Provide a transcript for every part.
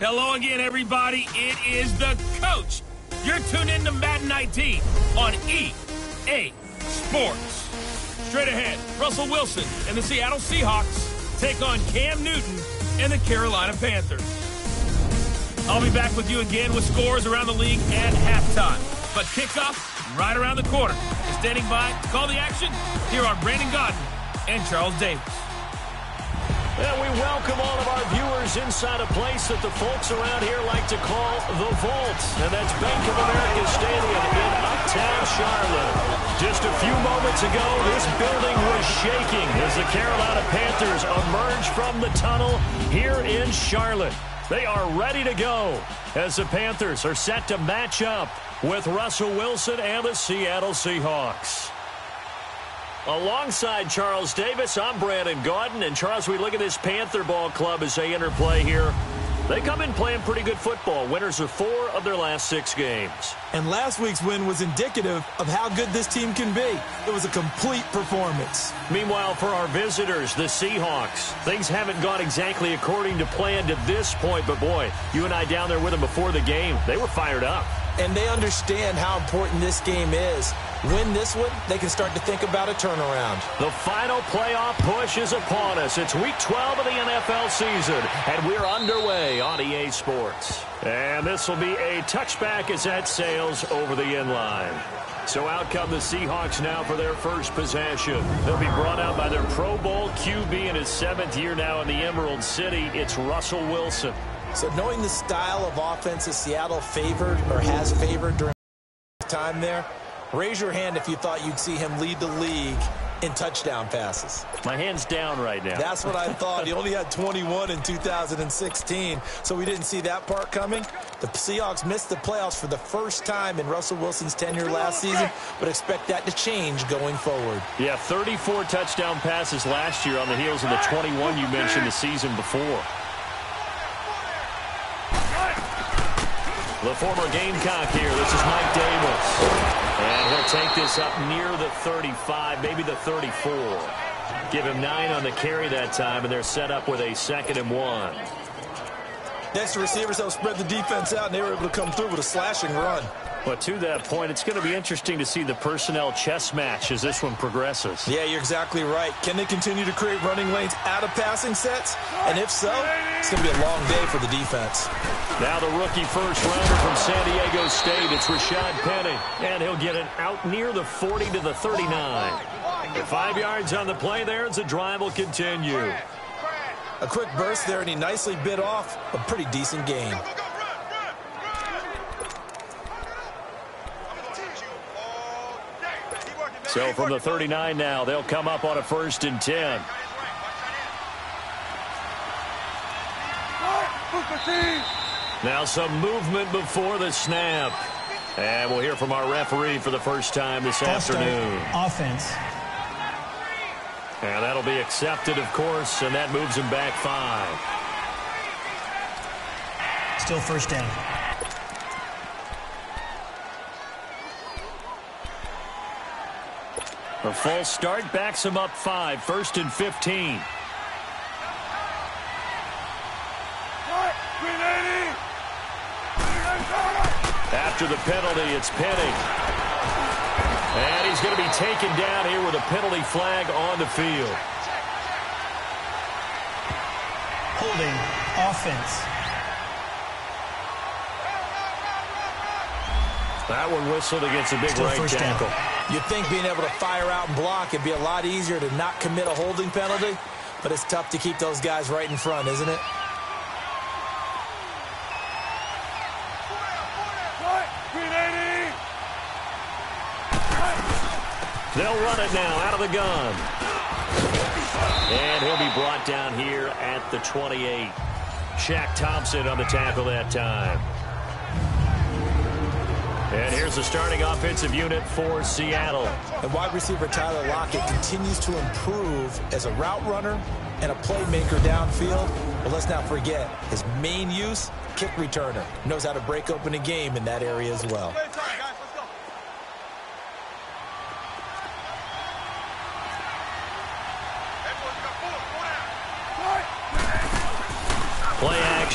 Hello again, everybody. It is the coach. You're tuned in to Madden 19 on EA Sports. Straight ahead, Russell Wilson and the Seattle Seahawks take on Cam Newton and the Carolina Panthers. I'll be back with you again with scores around the league at halftime. But kickoff right around the corner. And standing by to call the action, here are Brandon Godden and Charles Davis. And we welcome all of our viewers inside a place that the folks around here like to call the Vault. And that's Bank of America Stadium in Uptown Charlotte. Just a few moments ago, this building was shaking as the Carolina Panthers emerged from the tunnel here in Charlotte. They are ready to go as the Panthers are set to match up with Russell Wilson and the Seattle Seahawks. Alongside Charles Davis, I'm Brandon Gaudin. And Charles, we look at this Panther ball club as they enter play here. They come in playing pretty good football. Winners of 4 of their last 6 games. And last week's win was indicative of how good this team can be. It was a complete performance. Meanwhile, for our visitors, the Seahawks, things haven't gone exactly according to plan to this point. But boy, you and I down there with them before the game, they were fired up. And they understand how important this game is. Win this one, they can start to think about a turnaround. The final playoff push is upon us. It's week 12 of the NFL season, and we're underway on EA Sports. And this will be a touchback as that sails over the inline. So out come the Seahawks now for their first possession. They'll be brought out by their Pro Bowl QB in his 7th year now in the Emerald City. It's Russell Wilson. So knowing the style of offense that Seattle favored or has favored during time there, raise your hand if you thought you'd see him lead the league in touchdown passes. My hand's down right now. That's what I thought. He only had 21 in 2016, so we didn't see that part coming. The Seahawks missed the playoffs for the first time in Russell Wilson's tenure last season, but expect that to change going forward. Yeah, 34 touchdown passes last year on the heels of the 21 you mentioned the season before. The former Gamecock here. This is Mike Davis. And he'll take this up near the 35, maybe the 34. Give him 9 on the carry that time, and they're set up with a 2nd and 1. Next, the receivers helped spread the defense out, and they were able to come through with a slashing run. But to that point, it's going to be interesting to see the personnel chess match as this one progresses. Yeah, you're exactly right. Can they continue to create running lanes out of passing sets? And if so, it's going to be a long day for the defense. Now the rookie first rounder from San Diego State. It's Rashad Penny. And he'll get it out near the 40 to the 39. 5 yards on the play there as the drive will continue. A quick burst there, and he nicely bit off a pretty decent gain. So from the 39 now, they'll come up on a 1st and 10. Now some movement before the snap. And we'll hear from our referee for the first time this afternoon. Offense. And that'll be accepted, of course, and that moves him back 5. Still first down. A false start backs him up 5, 1st and 15. After the penalty, it's Penny. And he's going to be taken down here with a penalty flag on the field. Holding offense. That one whistled against a big Still right tackle. You'd think being able to fire out and block it'd be a lot easier to not commit a holding penalty, but it's tough to keep those guys right in front, isn't it? They'll run it now out of the gun. And he'll be brought down here at the 28. Shaq Thompson on the tackle that time. And here's the starting offensive unit for Seattle. And wide receiver Tyler Lockett continues to improve as a route runner and a playmaker downfield. But let's not forget, his main use, kick returner. Knows how to break open a game in that area as well.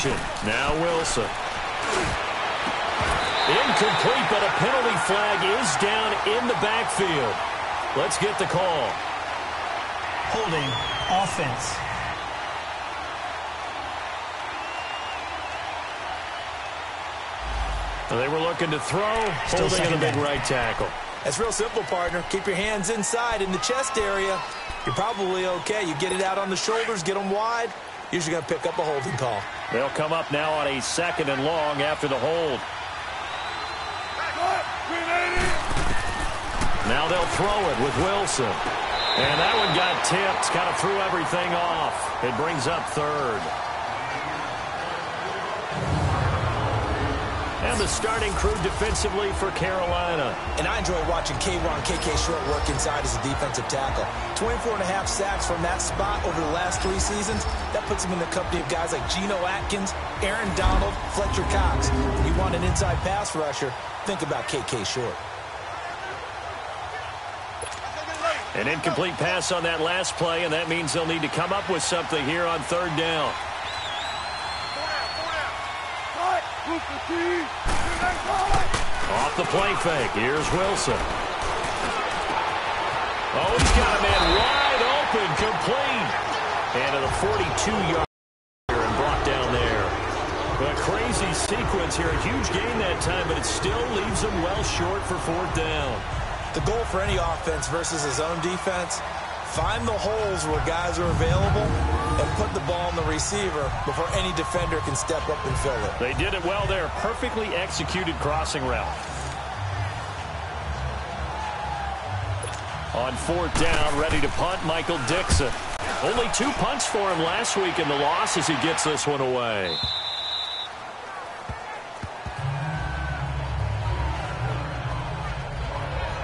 motion. Now Wilson. Incomplete, but a penalty flag is down in the backfield. Let's get the call. Holding offense. They were looking to throw, holding in the big right tackle. That's real simple, partner. Keep your hands inside in the chest area. You're probably okay. You get it out on the shoulders, get them wide. Usually going to pick up a holding call. They'll come up now on a 2nd and long after the hold. Now they'll throw it with Wilson. And that one got tipped, kind of threw everything off. It brings up 3rd. And the starting crew defensively for Carolina. And I enjoy watching KK Short work inside as a defensive tackle. 24.5 sacks from that spot over the last 3 seasons. That puts him in the company of guys like Geno Atkins, Aaron Donald, Fletcher Cox. When you want an inside pass rusher, think about KK Short. An incomplete pass on that last play, and that means they'll need to come up with something here on 3rd down. Off the play fake. Here's Wilson. Oh, he's got a man wide open, complete. And to the 42-yard and brought down there. A crazy sequence here. A huge gain that time, but it still leaves him well short for 4th down. The goal for any offense versus his own defense, find the holes where guys are available and put the ball in the receiver before any defender can step up and fill it. They did it well there. Perfectly executed crossing route. On 4th down, ready to punt, Michael Dixon. Only 2 punts for him last week in the loss as he gets this one away.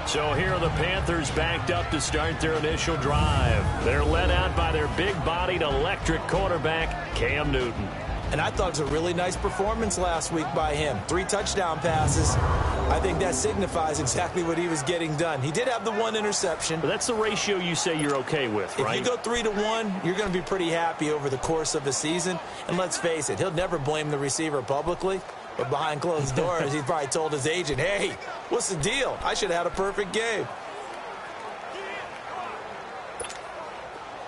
So here are the Panthers backed up to start their initial drive. They're led out by their big-bodied electric quarterback, Cam Newton. And I thought it was a really nice performance last week by him. 3 touchdown passes. I think that signifies exactly what he was getting done. He did have the 1 interception. But that's the ratio you say you're okay with, right? If you go 3-1, you're going to be pretty happy over the course of a season. And let's face it, he'll never blame the receiver publicly. But behind closed doors, he probably told his agent, hey, what's the deal? I should have had a perfect game.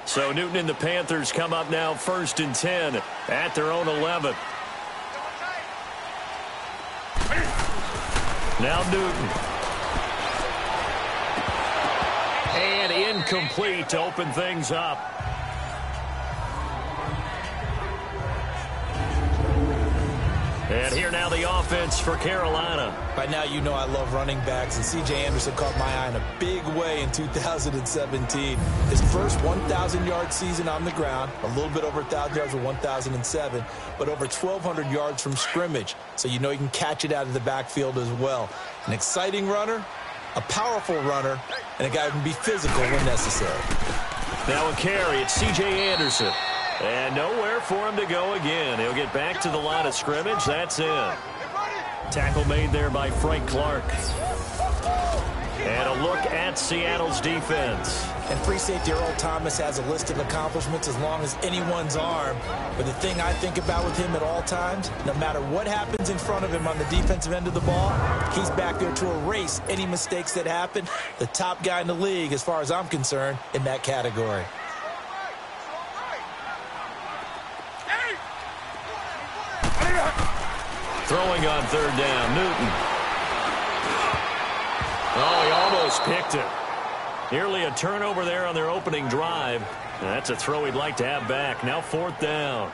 So Newton and the Panthers come up now 1st and 10 at their own 11. Now Newton. And incomplete to open things up. And here now the offense for Carolina. By now you know I love running backs, and C.J. Anderson caught my eye in a big way in 2017. His first 1,000-yard season on the ground, a little bit over 1,000 yards with 1,007, but over 1,200 yards from scrimmage, so you know you can catch it out of the backfield as well. An exciting runner, a powerful runner, and a guy who can be physical when necessary. Now a carry, it's C.J. Anderson. And nowhere for him to go again. He'll get back to the line of scrimmage. That's it. Tackle made there by Frank Clark. And a look at Seattle's defense. And free safety Earl Thomas has a list of accomplishments as long as anyone's arm. But the thing I think about with him at all times, no matter what happens in front of him on the defensive end of the ball, he's back there to erase any mistakes that happen. The top guy in the league, as far as I'm concerned, in that category. Throwing on 3rd down, Newton. Oh, he almost picked it. Nearly a turnover there on their opening drive. And that's a throw he'd like to have back. Now 4th down.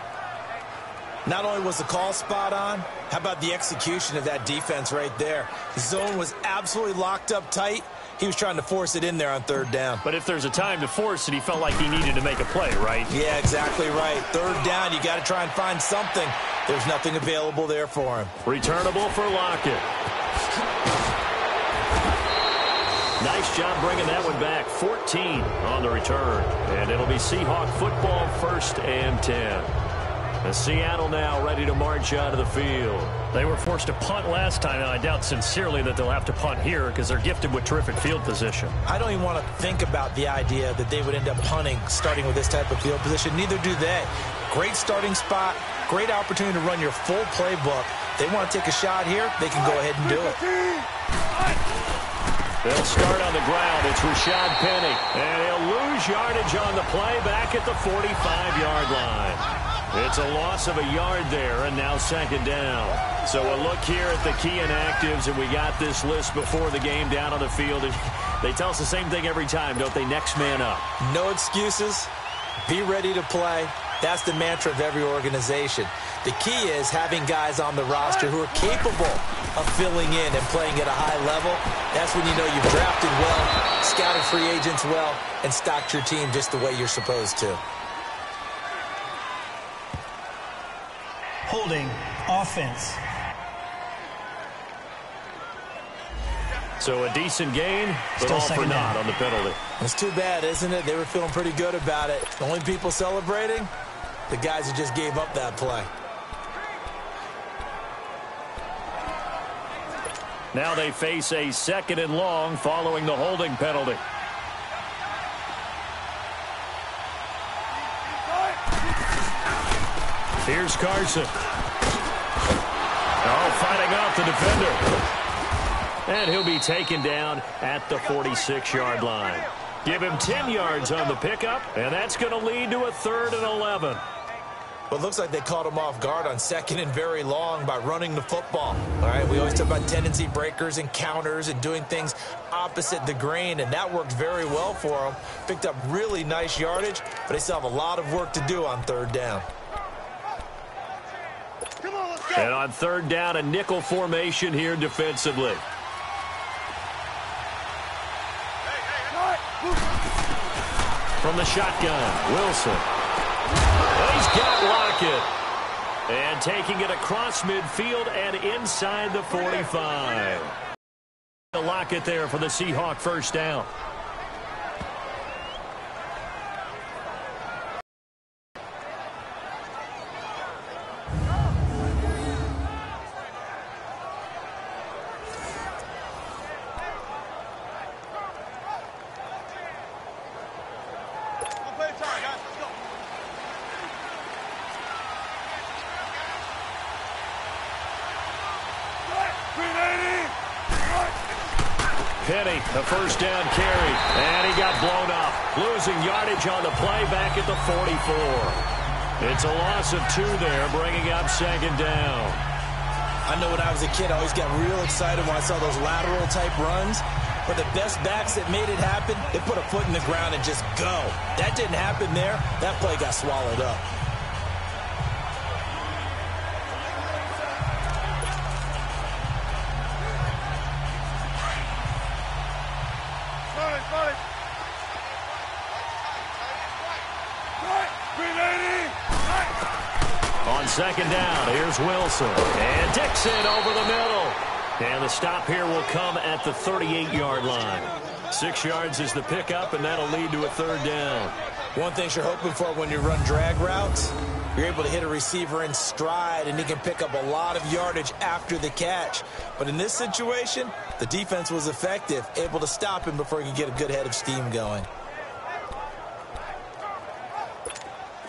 Not only was the call spot on, how about the execution of that defense right there? The zone was absolutely locked up tight. He was trying to force it in there on 3rd down. But if there's a time to force it, he felt like he needed to make a play, right? Yeah, exactly right. 3rd down, you got to try and find something. There's nothing available there for him. Returnable for Lockett. Nice job bringing that one back. 14 on the return. And it'll be Seahawk football 1st and 10. And Seattle now ready to march out of the field. They were forced to punt last time, and I doubt sincerely that they'll have to punt here because they're gifted with terrific field position. I don't even want to think about the idea that they would end up punting starting with this type of field position. Neither do they. Great starting spot, Great opportunity to run your full playbook. They want to take a shot here, they can go ahead and do it. They'll start on the ground. It's Rashad Penny. And he'll lose yardage on the play back at the 45-yard line. It's a loss of a yard there, and now second down. So a look here at the key inactives, and we got this list before the game down on the field. They tell us the same thing every time, don't they? Next man up. No excuses. Be ready to play. That's the mantra of every organization. The key is having guys on the roster who are capable of filling in and playing at a high level. That's when you know you've drafted well, scouted free agents well, and stocked your team just the way you're supposed to. Holding offense. So a decent gain, but Still all for second naught down. on the penalty. It's too bad, isn't it? They were feeling pretty good about it. The only people celebrating, the guys who just gave up that play. Now they face a second and long following the holding penalty. Here's Carson. Oh, fighting off the defender. And he'll be taken down at the 46-yard line. Give him 10 yards on the pickup, and that's going to lead to a 3rd and 11. Well, it looks like they caught him off guard on 2nd and very long by running the football. All right, we always talk about tendency breakers and counters and doing things opposite the grain, and that worked very well for them. Picked up really nice yardage, but they still have a lot of work to do on 3rd down. And on 3rd down, a nickel formation here defensively. From the shotgun, Wilson. He's got Lockett. And taking it across midfield and inside the 45. Lockett there for the Seahawk first down. Penny, a first down carry, and he got blown up. Losing yardage on the play back at the 44. It's a loss of 2 there, bringing up 2nd down. I know when I was a kid, I always got real excited when I saw those lateral-type runs. But the best backs that made it happen, they put a foot in the ground and just go. That didn't happen there. That play got swallowed up. On 2nd down, here's Wilson. And Dixon over the middle. And the stop here will come at the 38-yard line. 6 yards is the pickup, and that'll lead to a 3rd down. One thing you're hoping for when you run drag routes, you're able to hit a receiver in stride, and he can pick up a lot of yardage after the catch. But in this situation, the defense was effective, able to stop him before he could get a good head of steam going.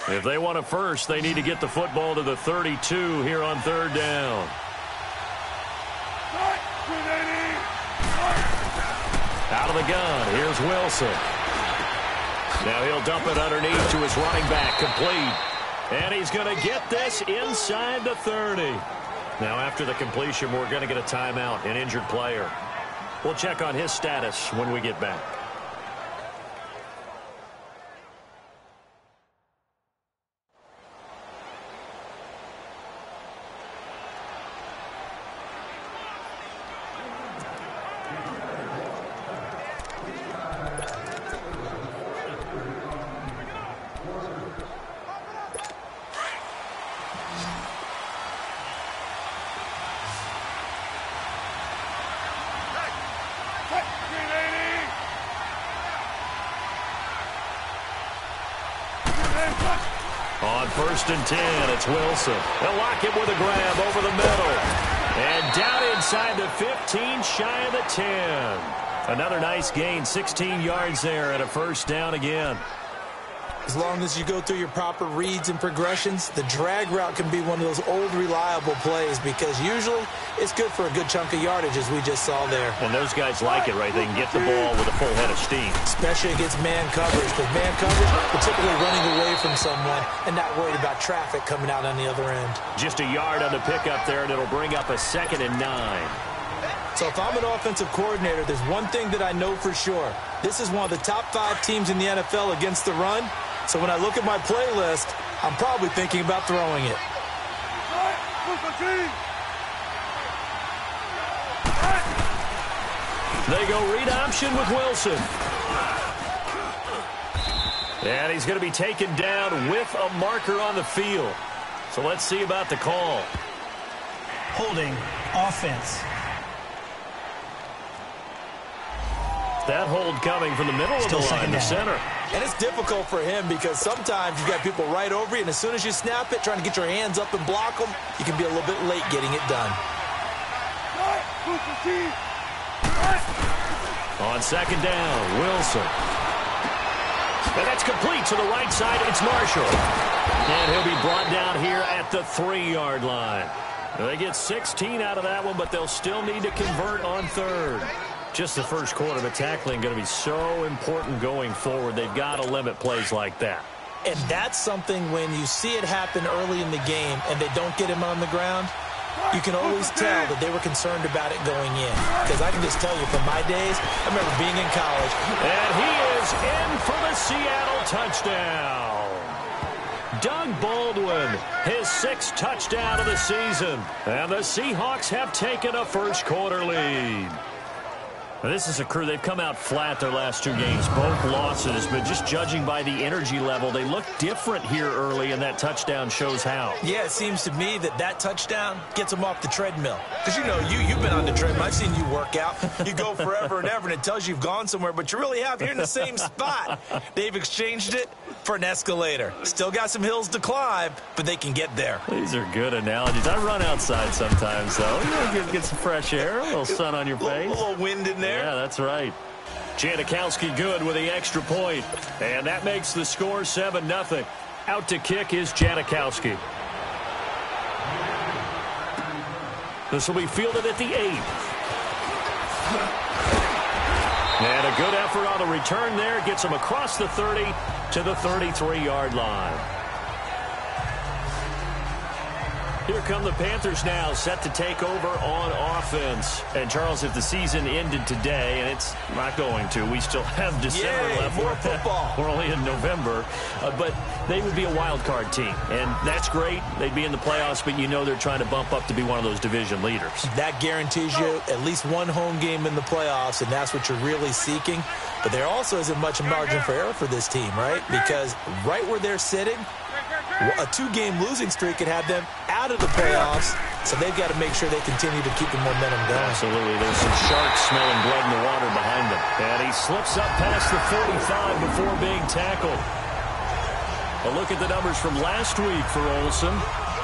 If they want a first, they need to get the football to the 32 here on 3rd down. Out of the gun, here's Wilson. Now he'll dump it underneath to his running back, complete. And he's going to get this inside the 30. Now after the completion, we're going to get a timeout, an injured player. We'll check on his status when we get back. On 1st and 10, it's Wilson. They'll lock him with a grab over the middle. And down inside the 15, shy of the 10. Another nice gain, 16 yards there, and a first down again. As long as you go through your proper reads and progressions, the drag route can be one of those old reliable plays because usually it's good for a good chunk of yardage, as we just saw there. And those guys like it, right? They can get the ball with a full head of steam. Especially against man coverage. Because man coverage, particularly running away from someone and not worried about traffic coming out on the other end. Just a yard on the pickup there, and it'll bring up a 2nd and 9. So if I'm an offensive coordinator, there's one thing that I know for sure. This is one of the top 5 teams in the NFL against the run. So when I look at my playlist, I'm probably thinking about throwing it. They go read option with Wilson. And he's going to be taken down with a marker on the field. So let's see about the call. Holding offense. That hold coming from the middle of the line to center. And it's difficult for him because sometimes you've got people right over you, and as soon as you snap it, trying to get your hands up and block them, you can be a little bit late getting it done. On 2nd down, Wilson. And that's complete to the right side. It's Marshall. And he'll be brought down here at the 3-yard line. They get 16 out of that one, but they'll still need to convert on 3rd. Just the first quarter, but tackling going to be so important going forward. They've got to limit plays like that. And that's something when you see it happen early in the game and they don't get him on the ground, you can always tell that they were concerned about it going in. Because I can just tell you from my days, I remember being in college. And he is in for the Seattle touchdown. Doug Baldwin, his 6th touchdown of the season. And the Seahawks have taken a first quarter lead. Now, this is a crew, they've come out flat their last 2 games, both losses, but just judging by the energy level, they look different here early, and that touchdown shows how. Yeah, it seems to me that touchdown gets them off the treadmill. Because, you know, you've been on the treadmill. I've seen you work out. You go forever and ever, and it tells you you've gone somewhere, but you really have. You're in the same spot. They've exchanged it for an escalator. Still got some hills to climb, but they can get there. These are good analogies. I run outside sometimes, though. You know, get some fresh air, a little sun on your face. A little wind in there. Yeah, that's right. Janikowski good with the extra point. And that makes the score 7-0. Out to kick is Janikowski. This will be fielded at the 8. And a good effort on the return there. Gets him across the 30 to the 33-yard line. Here come the Panthers now, set to take over on offense. And, Charles, if the season ended today, and it's not going to, we still have December left. More football. We're only in November. But they would be a wild card team. And that's great. They'd be in the playoffs, but you know they're trying to bump up to be one of those division leaders. That guarantees you at least one home game in the playoffs, and that's what you're really seeking. But there also isn't much margin for error for this team, right? Because right where they're sitting, a 2-game losing streak could have them out of the playoffs, so they've got to make sure they continue to keep the momentum going. Absolutely. There's some sharks smelling blood in the water behind them. And he slips up past the 45 before being tackled. A look at the numbers from last week for Olsen.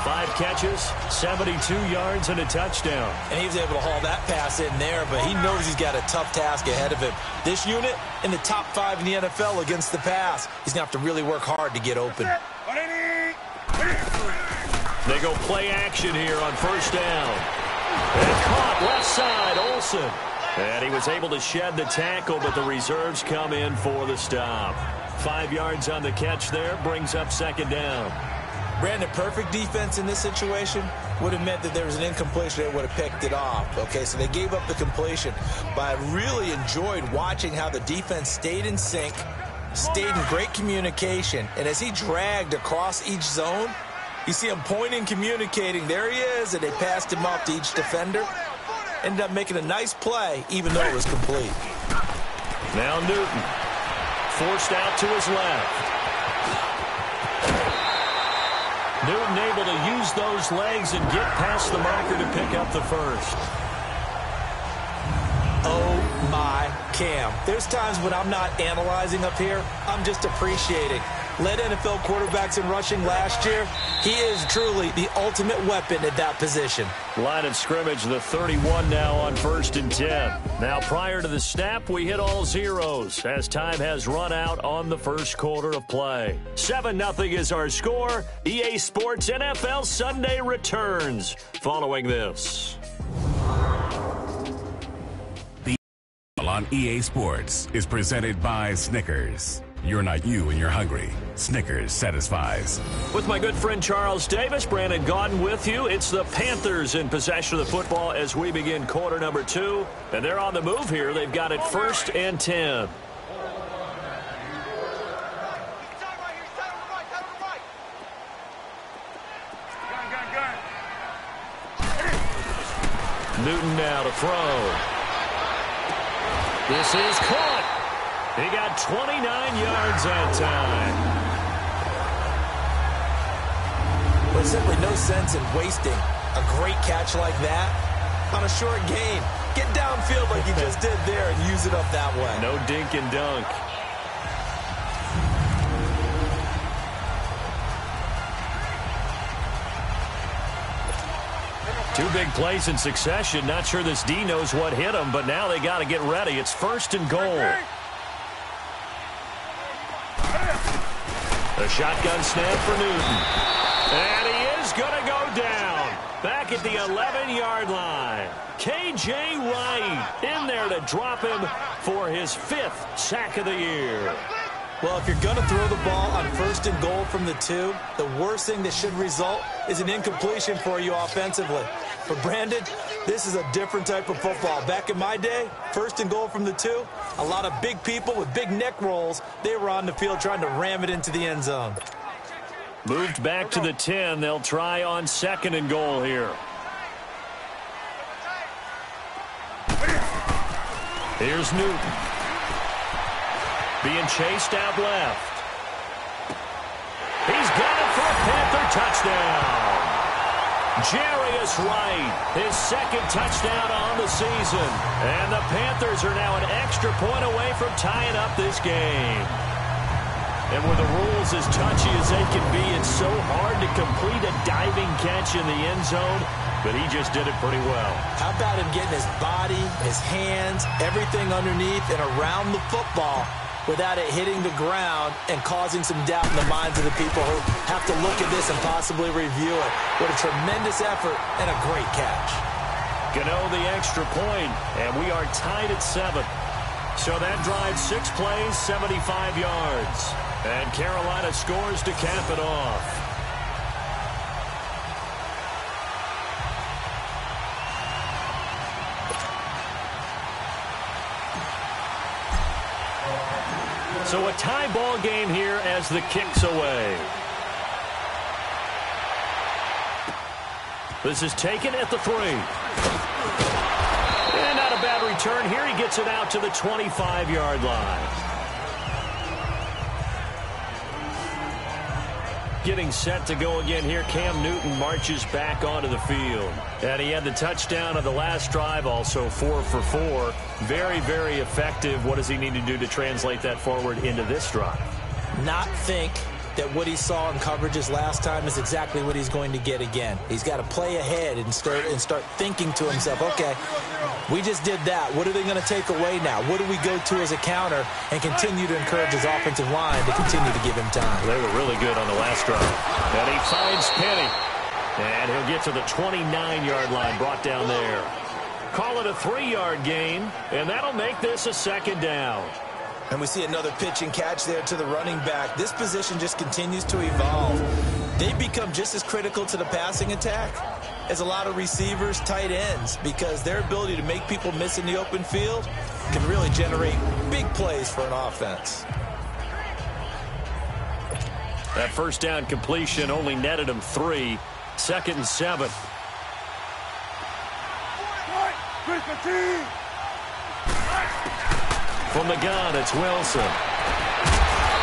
5 catches, 72 yards, and a touchdown. And he was able to haul that pass in there, but he knows he's got a tough task ahead of him. This unit in the top 5 in the NFL against the pass. He's going to have to really work hard to get open. They go play action here on first down. And caught left side, Olsen. And he was able to shed the tackle, but the reserves come in for the stop. 5 yards on the catch there, brings up second down. Brandon, perfect defense in this situation would have meant that there was an incompletion that would have picked it off. Okay, so they gave up the completion. But I really enjoyed watching how the defense stayed in sync, stayed in great communication. And as he dragged across each zone, you see him pointing, communicating. There he is, and they passed him off to each defender. Ended up making a nice play, even though it was complete. Now Newton, forced out to his left. Newton able to use those legs and get past the marker to pick up the first. Oh, my Cam. There's times when I'm not analyzing up here. I'm just appreciating. led NFL quarterbacks in rushing last year. He is truly the ultimate weapon at that position. Line of scrimmage, the 31 now on 1st and 10. Now, prior to the snap, we hit all zeros as time has run out on the first quarter of play. 7-0 is our score. EA Sports NFL Sunday returns following this. On EA Sports is presented by Snickers. You're not you when you're hungry. Snickers satisfies. With my good friend Charles Davis, Brandon Gaudin with you. It's the Panthers in possession of the football as we begin quarter number 2. And they're on the move here. They've got it 1st and 10. Newton now to throw. This is caught. He got 29 yards that time. There's simply no sense in wasting a great catch like that on a short gain. Get downfield like you just did there and use it up that way. No dink and dunk. Two big plays in succession. Not sure this D knows what hit him, but now they got to get ready. It's 1st and goal. A shotgun snap for Newton. And he is going to go down. Back at the 11-yard line. K.J. Wright in there to drop him for his 5th sack of the year. Well, if you're going to throw the ball on 1st and goal from the 2, the worst thing that should result is an incompletion for you offensively. But Brandon, this is a different type of football. Back in my day, 1st and goal from the 2, a lot of big people with big neck rolls, they were on the field trying to ram it into the end zone. Moved back to the 10. They'll try on 2nd and goal here. Here's Newton. Being chased out left. He's got it for a Panther touchdown. Jarius Wright, his 2nd touchdown on the season. And the Panthers are now an extra point away from tying up this game. And with the rules as touchy as they can be, it's so hard to complete a diving catch in the end zone, but he just did it pretty well. How about him getting his body, his hands, everything underneath and around the football without it hitting the ground and causing some doubt in the minds of the people who have to look at this and possibly review it. What a tremendous effort and a great catch. Gano the extra point, and we are tied at 7. So that drives 6 plays, 75 yards. And Carolina scores to cap it off. So a tie ball game here as the kick's away. This is taken at the 3. And not a bad return here. He gets it out to the 25-yard line. Getting set to go again here. Cam Newton marches back onto the field. And he had the touchdown of the last drive, also 4 for 4. Very, very effective. What does he need to do to translate that forward into this drive? Not think that what he saw in coverages last time is exactly what he's going to get again. He's got to play ahead and start thinking to himself, okay, we just did that. What are they going to take away now? What do we go to as a counter? And continue to encourage his offensive line to continue to give him time. They were really good on the last drive. And he finds Penny. And he'll get to the 29-yard line, brought down there. Call it a 3-yard gain, and that'll make this a 2nd down. And we see another pitch and catch there to the running back. This position just continues to evolve. They become just as critical to the passing attack as a lot of receivers, tight ends, because their ability to make people miss in the open field can really generate big plays for an offense. That 1st down completion only netted him 3. 2nd and 7. From the gun, it's Wilson.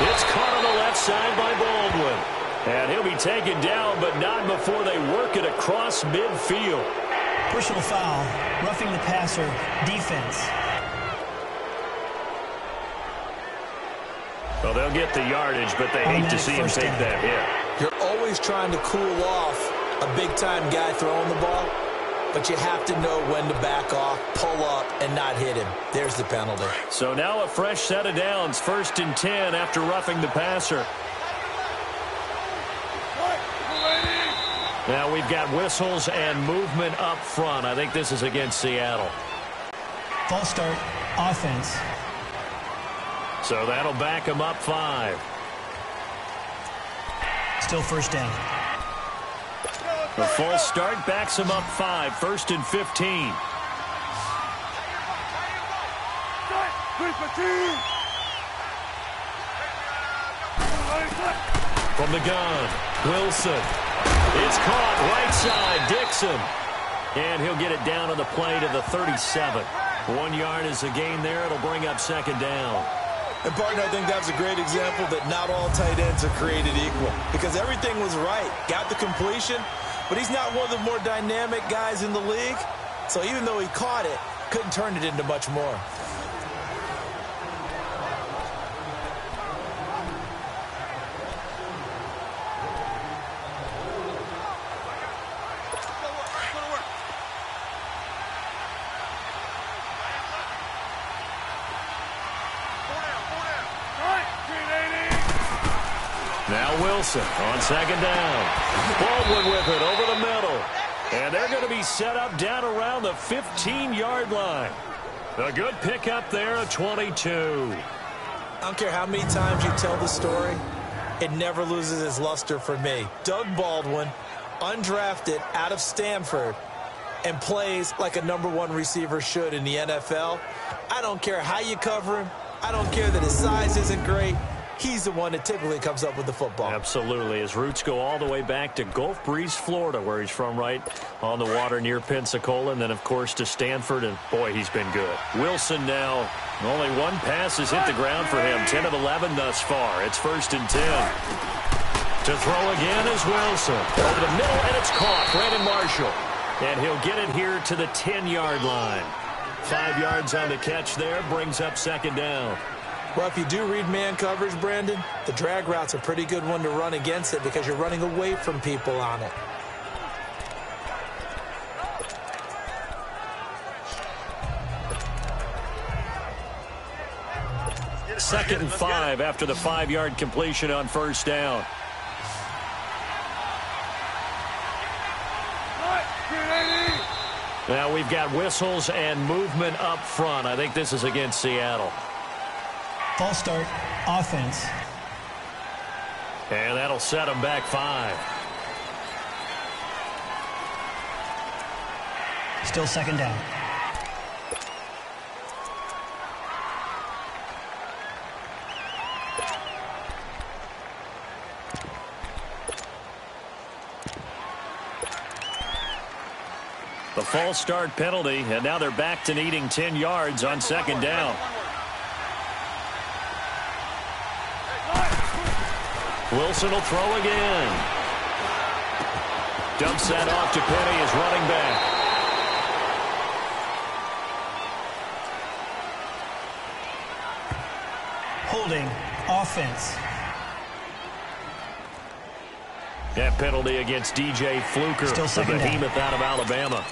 It's caught on the left side by Baldwin. And he'll be taken down, but not before they work it across midfield. Personal foul, roughing the passer, defense. Well, they'll get the yardage, but they hate to see him take that hit. You're always trying to cool off a big-time guy throwing the ball, but you have to know when to back off, pull up, and not hit him. There's the penalty. So now a fresh set of downs, 1st and 10 after roughing the passer. Now we've got whistles and movement up front. I think this is against Seattle. False start, offense. So that'll back him up 5. Still first down. The false start backs him up 5, 1st and 15. From the gun, Wilson. It's caught right side, Dixon. And he'll get it down on the play to the 37. 1 yard is a gain there. It'll bring up 2nd down. And, partner, I think that's a great example that not all tight ends are created equal, because everything was right. Got the completion, but he's not one of the more dynamic guys in the league. So even though he caught it, couldn't turn it into much more. Now Wilson on 2nd down. Baldwin with it over the middle. And they're going to be set up down around the 15-yard line. A good pickup there at 22. I don't care how many times you tell the story, it never loses its luster for me. Doug Baldwin, undrafted out of Stanford, and plays like a #1 receiver should in the NFL. I don't care how you cover him. I don't care that his size isn't great. He's the one that typically comes up with the football. Absolutely. His roots go all the way back to Gulf Breeze, Florida, where he's from, right on the water near Pensacola, and then, of course, to Stanford, and, boy, he's been good. Wilson now, only 1 pass has hit the ground for him, 10 of 11 thus far. It's 1st and 10. To throw again is Wilson. Over the middle, and it's caught. Brandon Marshall. And he'll get it here to the 10-yard line. 5 yards on the catch there, brings up 2nd down. Well, if you do read man coverage, Brandon, the drag route's a pretty good one to run against it because you're running away from people on it. Second and 5 after the 5-yard completion on 1st down. Now we've got whistles and movement up front. I think this is against Seattle. False start, offense. And that'll set them back 5. Still 2nd down. The false start penalty, and now they're back to needing 10 yards on 2nd down. Wilson will throw again. Dumps that off to Penny as running back. Holding, offense. That penalty against DJ Fluker, Still the 2nd behemoth down. out of Alabama.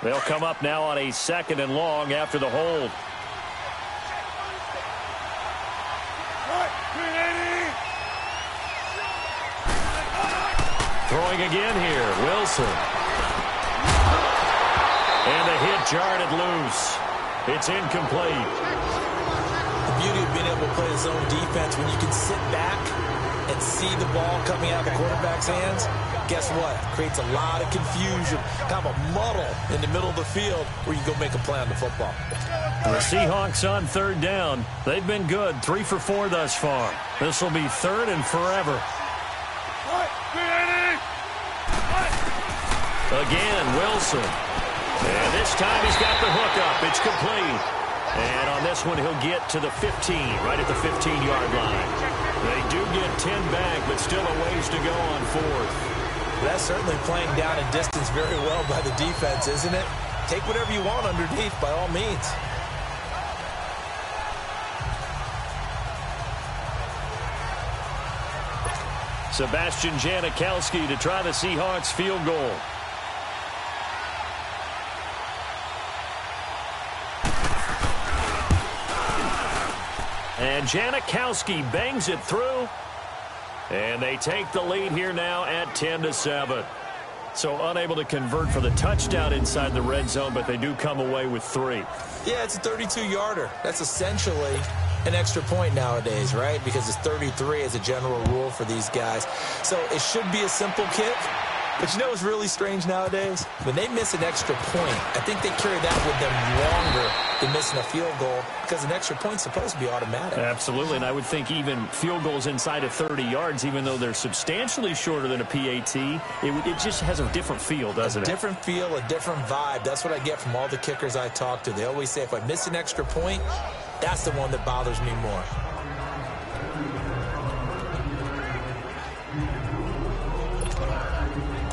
They'll come up now on a 2nd and long after the hold. Throwing again here, Wilson. And the hit jarred it loose. It's incomplete. The beauty of being able to play zone defense when you can sit back and see the ball coming out of the quarterback's hands, guess what? Creates a lot of confusion, kind of a muddle in the middle of the field where you go make a play on the football. The Seahawks on 3rd down. They've been good, 3 for 4 thus far. This will be 3rd and forever. Again, Wilson. And this time he's got the hook up. It's complete. And on this one, he'll get to the 15, right at the 15-yard line. They do get 10 back, but still a ways to go on 4th. That's certainly playing down in distance very well by the defense, isn't it? take whatever you want underneath by all means. Sebastian Janikowski to try the Seahawks field goal. And Janikowski bangs it through. And they take the lead here now at 10-7. So unable to convert for the touchdown inside the red zone, but they do come away with 3. Yeah, it's a 32-yarder. That's essentially an extra point nowadays, right? Because it's 33 as a general rule for these guys. So it should be a simple kick. But you know what's really strange nowadays? When they miss an extra point, I think they carry that with them longer than missing a field goal because an extra point's supposed to be automatic. Absolutely, and I would think even field goals inside of 30 yards, even though they're substantially shorter than a PAT, it just has a different feel, doesn't it? A different feel, a different vibe. That's what I get from all the kickers I talk to. They always say if I miss an extra point, that's the one that bothers me more.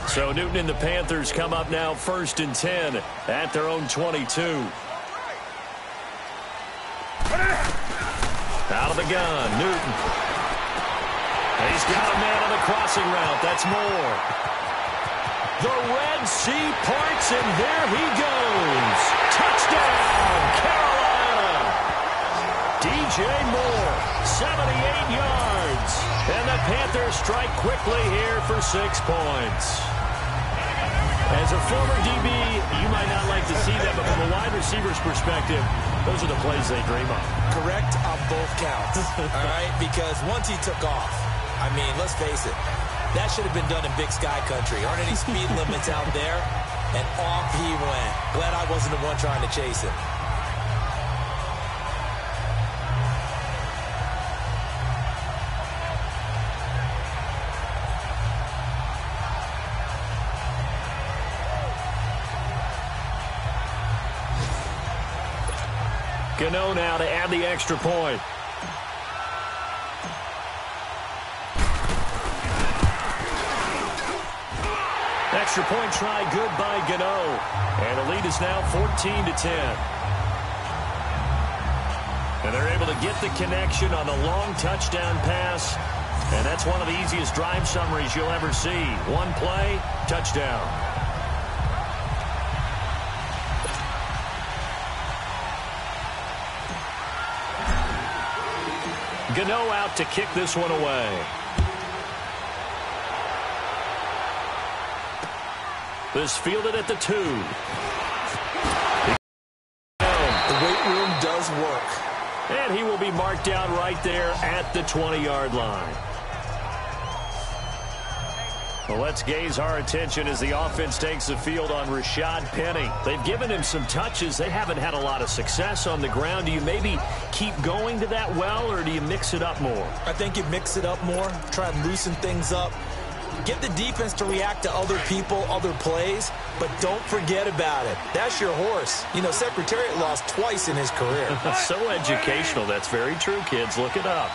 So Newton and the Panthers come up now 1st and 10 at their own 22. Out of the gun, Newton. He's got a man on the crossing route. That's Moore. The Red Sea parts, and there he goes. Touchdown, Carolina. DJ Moore, 78 yards. And the Panthers strike quickly here for 6 points. As a former DB, you might not like to see that, but from a wide receiver's perspective, those are the plays they dream of. Correct on both counts, all right? Because once he took off, I mean, let's face it, that should have been done in Big Sky Country. Aren't any speed limits out there? And off he went. Glad I wasn't the one trying to chase him. Gano now to add the extra point. Extra point try good by Gano. And the lead is now 14-10. And they're able to get the connection on the long touchdown pass. And that's one of the easiest drive summaries you'll ever see. One play, touchdown. Gano out to kick this one away. This fielded at the 2. The weight room does work. And he will be marked down right there at the 20-yard line. Well, let's gaze our attention as the offense takes the field on Rashad Penny. They've given him some touches. They haven't had a lot of success on the ground. Do you maybe keep going to that well, or do you mix it up more? I think you mix it up more, try and loosen things up. Get the defense to react to other people, other plays, but don't forget about it. That's your horse. You know, Secretariat lost twice in his career. So educational. That's very true, kids. Look it up.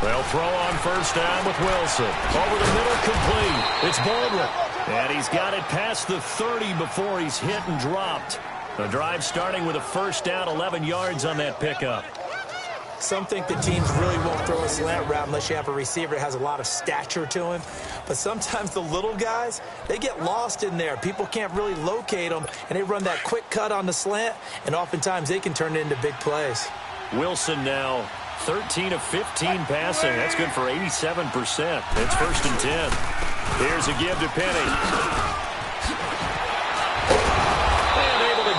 They'll throw on first down with Wilson. Over the middle, complete. It's Baldwin. And he's got it past the 30 before he's hit and dropped. The drive starting with a first down, 11 yards on that pickup. Some think the teams really won't throw a slant route unless you have a receiver that has a lot of stature to him. But sometimes the little guys, they get lost in there. People can't really locate them, and they run that quick cut on the slant, and oftentimes they can turn it into big plays. Wilson now 13 of 15 passing. That's good for 87%. It's 1st and 10. Here's a give to Penny.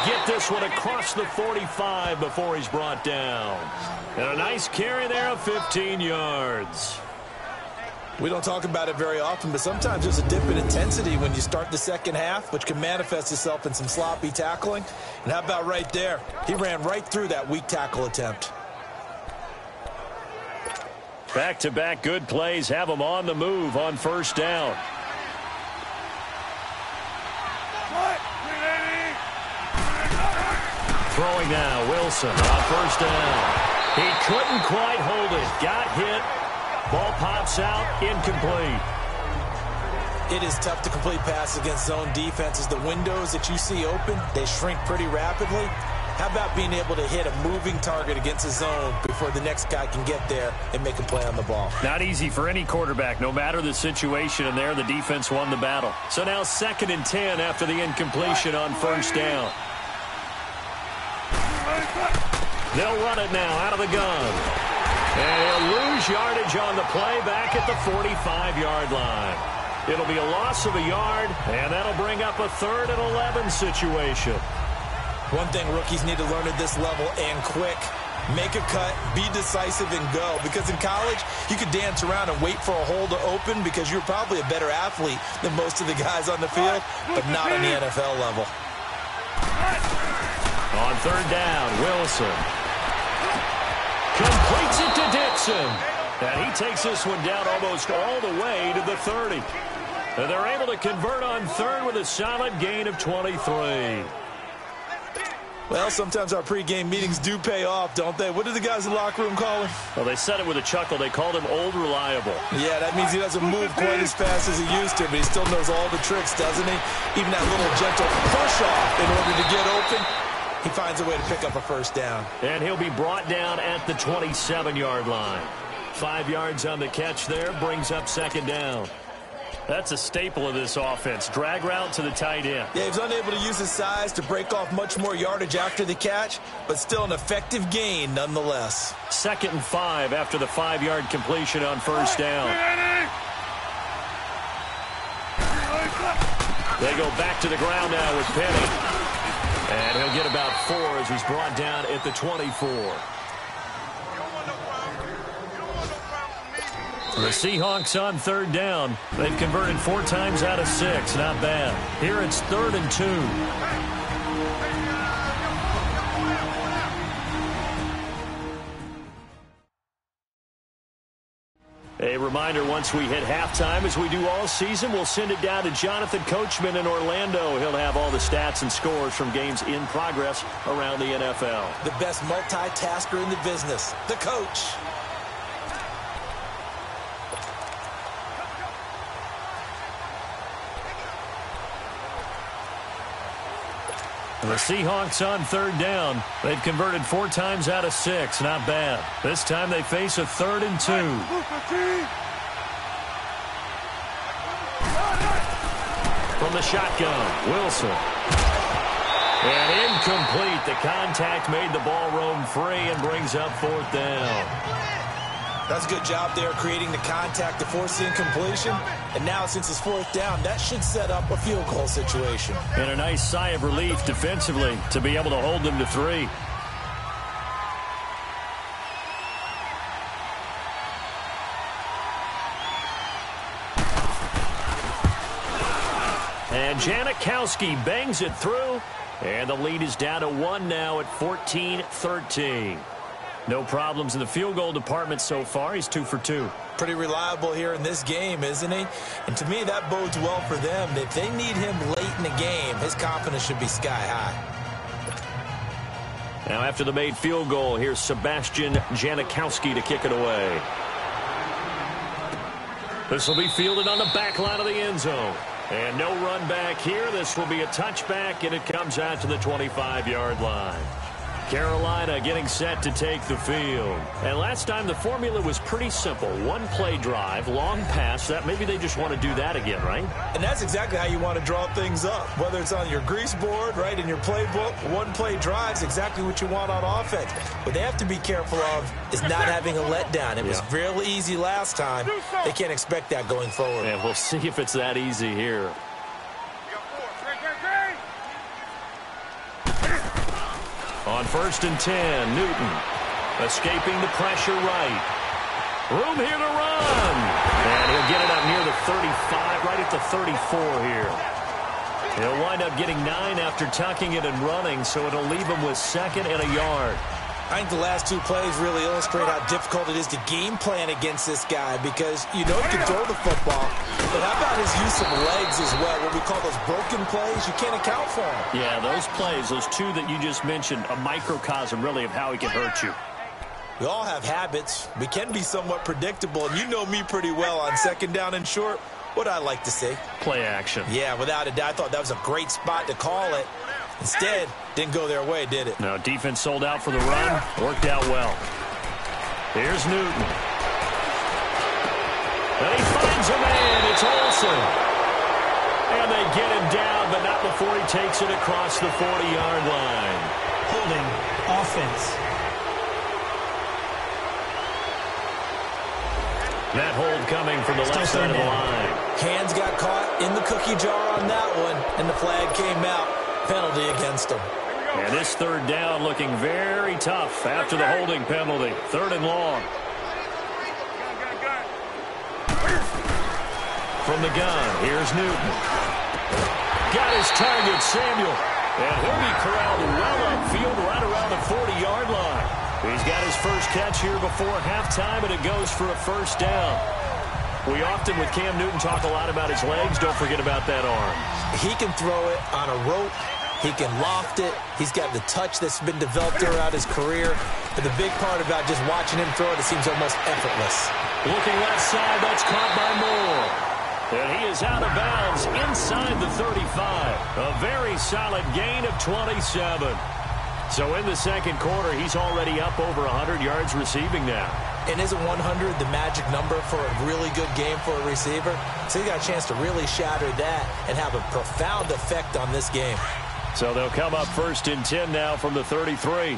Get this one across the 45 before he's brought down. And a nice carry there of 15 yards. We don't talk about it very often, but sometimes there's a dip in intensity when you start the second half, which can manifest itself in some sloppy tackling. And how about right there? He ran right through that weak tackle attempt. Back-to-back good plays have him on the move on first down. Throwing now, Wilson on first down. He couldn't quite hold it. Got hit, Ball pops out, incomplete. It is tough to complete passes against zone defenses. The windows that you see open, they shrink pretty rapidly. How about being able to hit a moving target against a zone before the next guy can get there and make a play on the ball? Not easy for any quarterback, no matter the situation, and there the defense won the battle. So now 2nd and 10 after the incompletion on first down. They'll run it now out of the gun. And he'll lose yardage on the play back at the 45-yard line. It'll be a loss of a yard, and that'll bring up a 3rd and 11 situation. One thing rookies need to learn at this level, and quick, make a cut, be decisive, and go. Because in college, you could dance around and wait for a hole to open because you're probably a better athlete than most of the guys on the field, but not on the NFL level. On 3rd down, Wilson completes it to Dixon. And he takes this one down almost all the way to the 30. And they're able to convert on 3rd with a solid gain of 23. Well, sometimes our pregame meetings do pay off, don't they? What do the guys in the locker room call him? Well, they said it with a chuckle. They called him Old Reliable. Yeah, that means he doesn't move quite as fast as he used to, but he still knows all the tricks, doesn't he? Even that little gentle push-off in order to get open, he finds a way to pick up a first down. And he'll be brought down at the 27-yard line. 5 yards on the catch there, brings up 2nd down. That's a staple of this offense. Drag route to the tight end. Yeah, he was unable to use his size to break off much more yardage after the catch, but still an effective gain nonetheless. 2nd and 5 after the 5-yard completion on first down. They go back to the ground now with Penny. And he'll get about 4 as he's brought down at the 24. The Seahawks on 3rd down. They've converted 4 times out of 6. Not bad. Here it's 3rd and 2. A reminder, once we hit halftime, as we do all season, we'll send it down to Jonathan Coachman in Orlando. He'll have all the stats and scores from games in progress around the NFL. The best multitasker in the business, the coach. The Seahawks on 3rd down. They've converted 4 times out of 6. Not bad. This time they face a 3rd and 2. From the shotgun, Wilson. And incomplete. The contact made the ball roam free and brings up 4th down. That's a good job there creating the contact to force the incompletion. And now since it's 4th down, that should set up a field goal situation. And a nice sigh of relief defensively to be able to hold them to 3. And Janikowski bangs it through. And the lead is down to 1 now at 14-13. No problems in the field goal department so far. He's 2 for 2. Pretty reliable here in this game, isn't he? And to me, that bodes well for them. If they need him late in the game, his confidence should be sky high. Now after the made field goal, here's Sebastian Janikowski to kick it away. This will be fielded on the back line of the end zone. And no run back here. This will be a touchback, and it comes out to the 25-yard line. Carolina getting set to take the field. And last time the formula was pretty simple. 1-play drive, long pass. That maybe they just want to do that again, right? And that's exactly how you want to draw things up. Whether it's on your grease board, right, in your playbook, 1-play drive is exactly what you want on offense. What they have to be careful of is not having a letdown. It was real easy last time. They can't expect that going forward. And we'll see if it's that easy here. On 1st and 10, Newton escaping the pressure right. Room here to run. And he'll get it up near the 35, right at the 34 here. He'll wind up getting 9 after tucking it and running, so it'll leave him with 2nd and a yard. I think the last 2 plays really illustrate how difficult it is to game plan against this guy because you know he can throw the football, but how about his use of legs as well? What we call those broken plays, you can't account for them. Yeah, those plays, those 2 that you just mentioned, a microcosm really of how he can hurt you. We all have habits. We can be somewhat predictable, and you know me pretty well on second down and short. What I like to say? Play action. Yeah, without a doubt. I thought that was a great spot to call it. Instead, didn't go their way, did it? No, defense sold out for the run. Worked out well. Here's Newton. And he finds a man. It's Olsen. And they get him down, but not before he takes it across the 40-yard line. Holding offense. That hold coming from the left side of the line. Hands got caught in the cookie jar on that one, and the flag came out. Penalty against him. And this third down looking very tough after the holding penalty. Third and long. From the gun, here's Newton. Got his target, Samuel. And he'll be corralled well upfield right around the 40-yard line. He's got his first catch here before halftime, and it goes for a first down. We often, with Cam Newton, talk a lot about his legs. Don't forget about that arm. He can throw it on a rope. He can loft it. He's got the touch that's been developed throughout his career. But the big part about just watching him throw it seems almost effortless. Looking left side, that's caught by Moore. And he is out of bounds inside the 35. A very solid gain of 27. So in the second quarter, he's already up over 100 yards receiving now. And isn't 100 the magic number for a really good game for a receiver? So he got a chance to really shatter that and have a profound effect on this game. So they'll come up first and 10 now from the 33.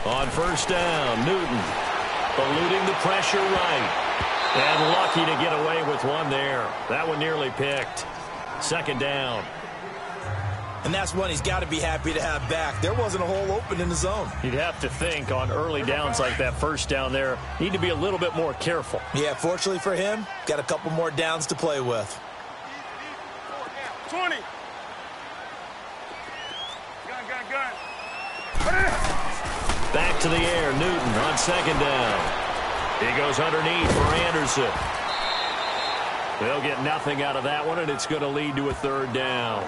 On first down, Newton eluding the pressure right. And lucky to get away with one there. That one nearly picked. Second down. And that's one he's got to be happy to have back. There wasn't a hole open in the zone. You'd have to think on early downs like that first down there, need to be a little bit more careful. Yeah, fortunately for him, got a couple more downs to play with. 20. Back to the air, Newton on second down. He goes underneath for Anderson. They'll get nothing out of that one, and it's going to lead to a third down.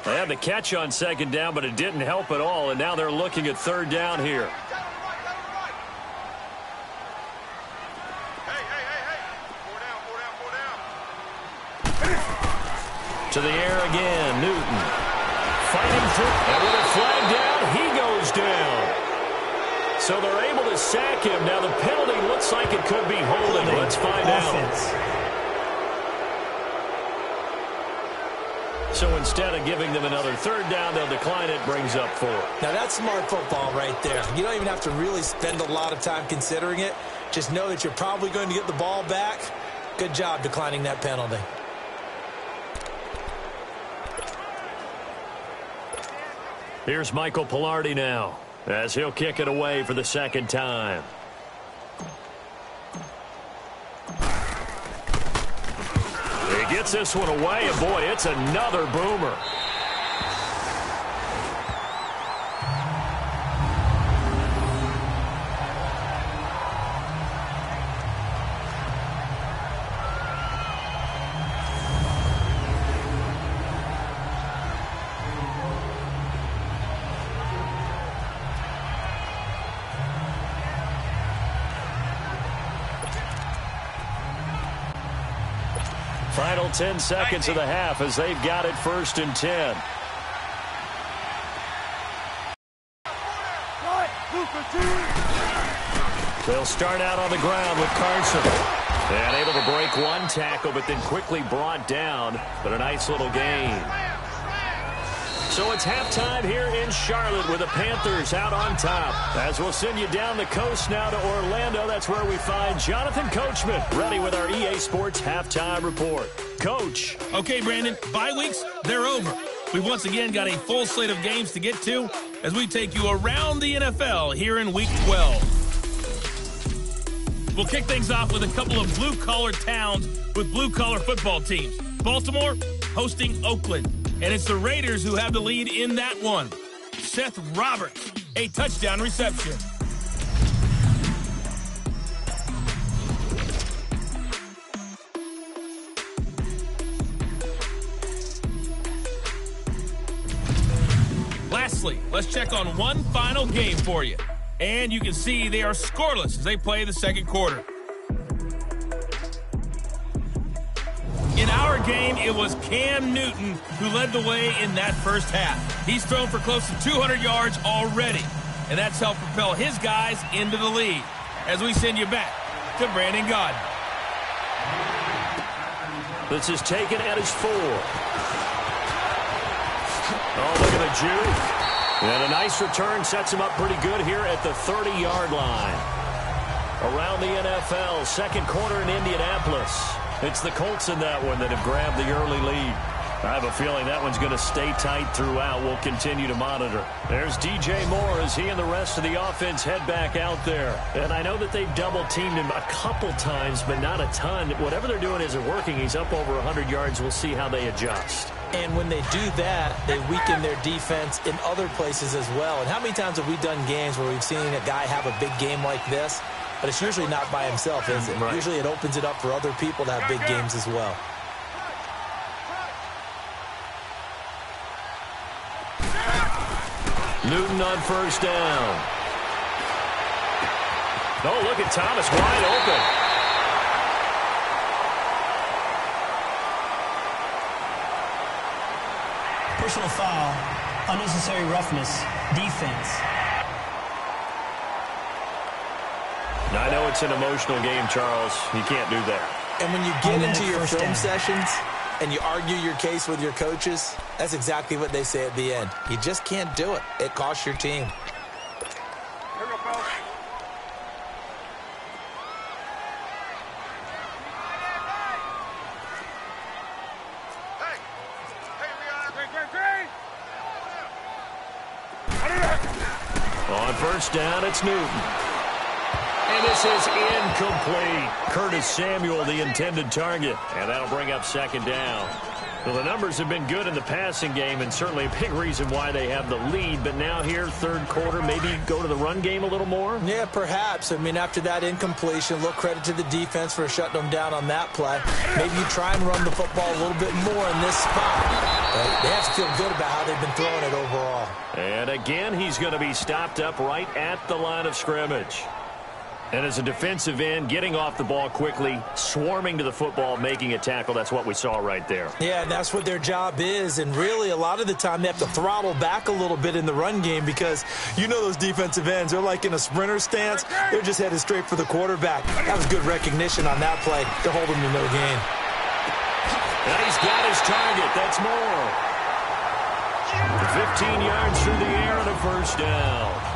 They had the catch on second down, but it didn't help at all, and now they're looking at third down here. To the air again, Newton. Fighting for it, and with a flag down, he goes down. So they're able to sack him. Now the penalty looks like it could be holding. Let's find out. So instead of giving them another third down, they'll decline it, brings up 4. Now that's smart football right there. You don't even have to really spend a lot of time considering it. Just know that you're probably going to get the ball back. Good job declining that penalty. Here's Michael Pilardi now, as he'll kick it away for the second time. He gets this one away, and boy, it's another boomer. Final 10 seconds of the half as they've got it first and 10. They'll start out on the ground with Carson. And able to break one tackle, but then quickly brought down. But a nice little gain. So it's halftime here in Charlotte with the Panthers out on top. As we'll send you down the coast now to Orlando, that's where we find Jonathan Coachman ready with our EA Sports halftime report. Coach. Okay, Brandon, bye weeks, they're over. We've once again got a full slate of games to get to as we take you around the NFL here in Week 12. We'll kick things off with a couple of blue-collar towns with blue-collar football teams. Baltimore hosting Oakland. And it's the Raiders who have the lead in that one. Seth Roberts, a touchdown reception. closely. Let's check on one final game for you. And you can see they are scoreless as they play the second quarter. In our game, it was Cam Newton who led the way in that first half. He's thrown for close to 200 yards already, and that's helped propel his guys into the lead. As we send you back to Brandon Gaudin. This is taken at his 4. Oh, look at the juke. And a nice return sets him up pretty good here at the 30-yard line. Around the NFL, second quarter in Indianapolis. It's the Colts in that one that have grabbed the early lead. I have a feeling that one's going to stay tight throughout. We'll continue to monitor. There's DJ Moore as he and the rest of the offense head back out there. And I know that they've double-teamed him a couple times, but not a ton. Whatever they're doing isn't working. He's up over 100 yards. We'll see how they adjust. And when they do that, they weaken their defense in other places as well. And how many times have we done games where we've seen a guy have a big game like this? But it's usually not by himself, is it? Right. Usually it opens it up for other people to have big games as well. Newton on first down. Oh, look at Thomas wide open. Personal foul, unnecessary roughness, defense. Now, I know it's an emotional game, Charles. You can't do that. And when you get into your film sessions and you argue your case with your coaches, that's exactly what they say at the end. You just can't do it. It costs your team. On first down, it's Newton. And this is incomplete. Curtis Samuel, the intended target. And that'll bring up second down. Well, the numbers have been good in the passing game, and certainly a big reason why they have the lead. But now here, third quarter, maybe go to the run game a little more? Yeah, perhaps. I mean, after that incompletion, a little credit to the defense for shutting them down on that play. Maybe you try and run the football a little bit more in this spot. They have to feel good about how they've been throwing it overall. And again, he's going to be stopped up right at the line of scrimmage. And as a defensive end, getting off the ball quickly, swarming to the football, making a tackle, that's what we saw right there. Yeah, and that's what their job is. And really, a lot of the time, they have to throttle back a little bit in the run game because you know those defensive ends, they're like in a sprinter stance. They're just headed straight for the quarterback. That was good recognition on that play to hold him to no gain. And he's got his target. That's Moore. 15 yards through the air and a first down.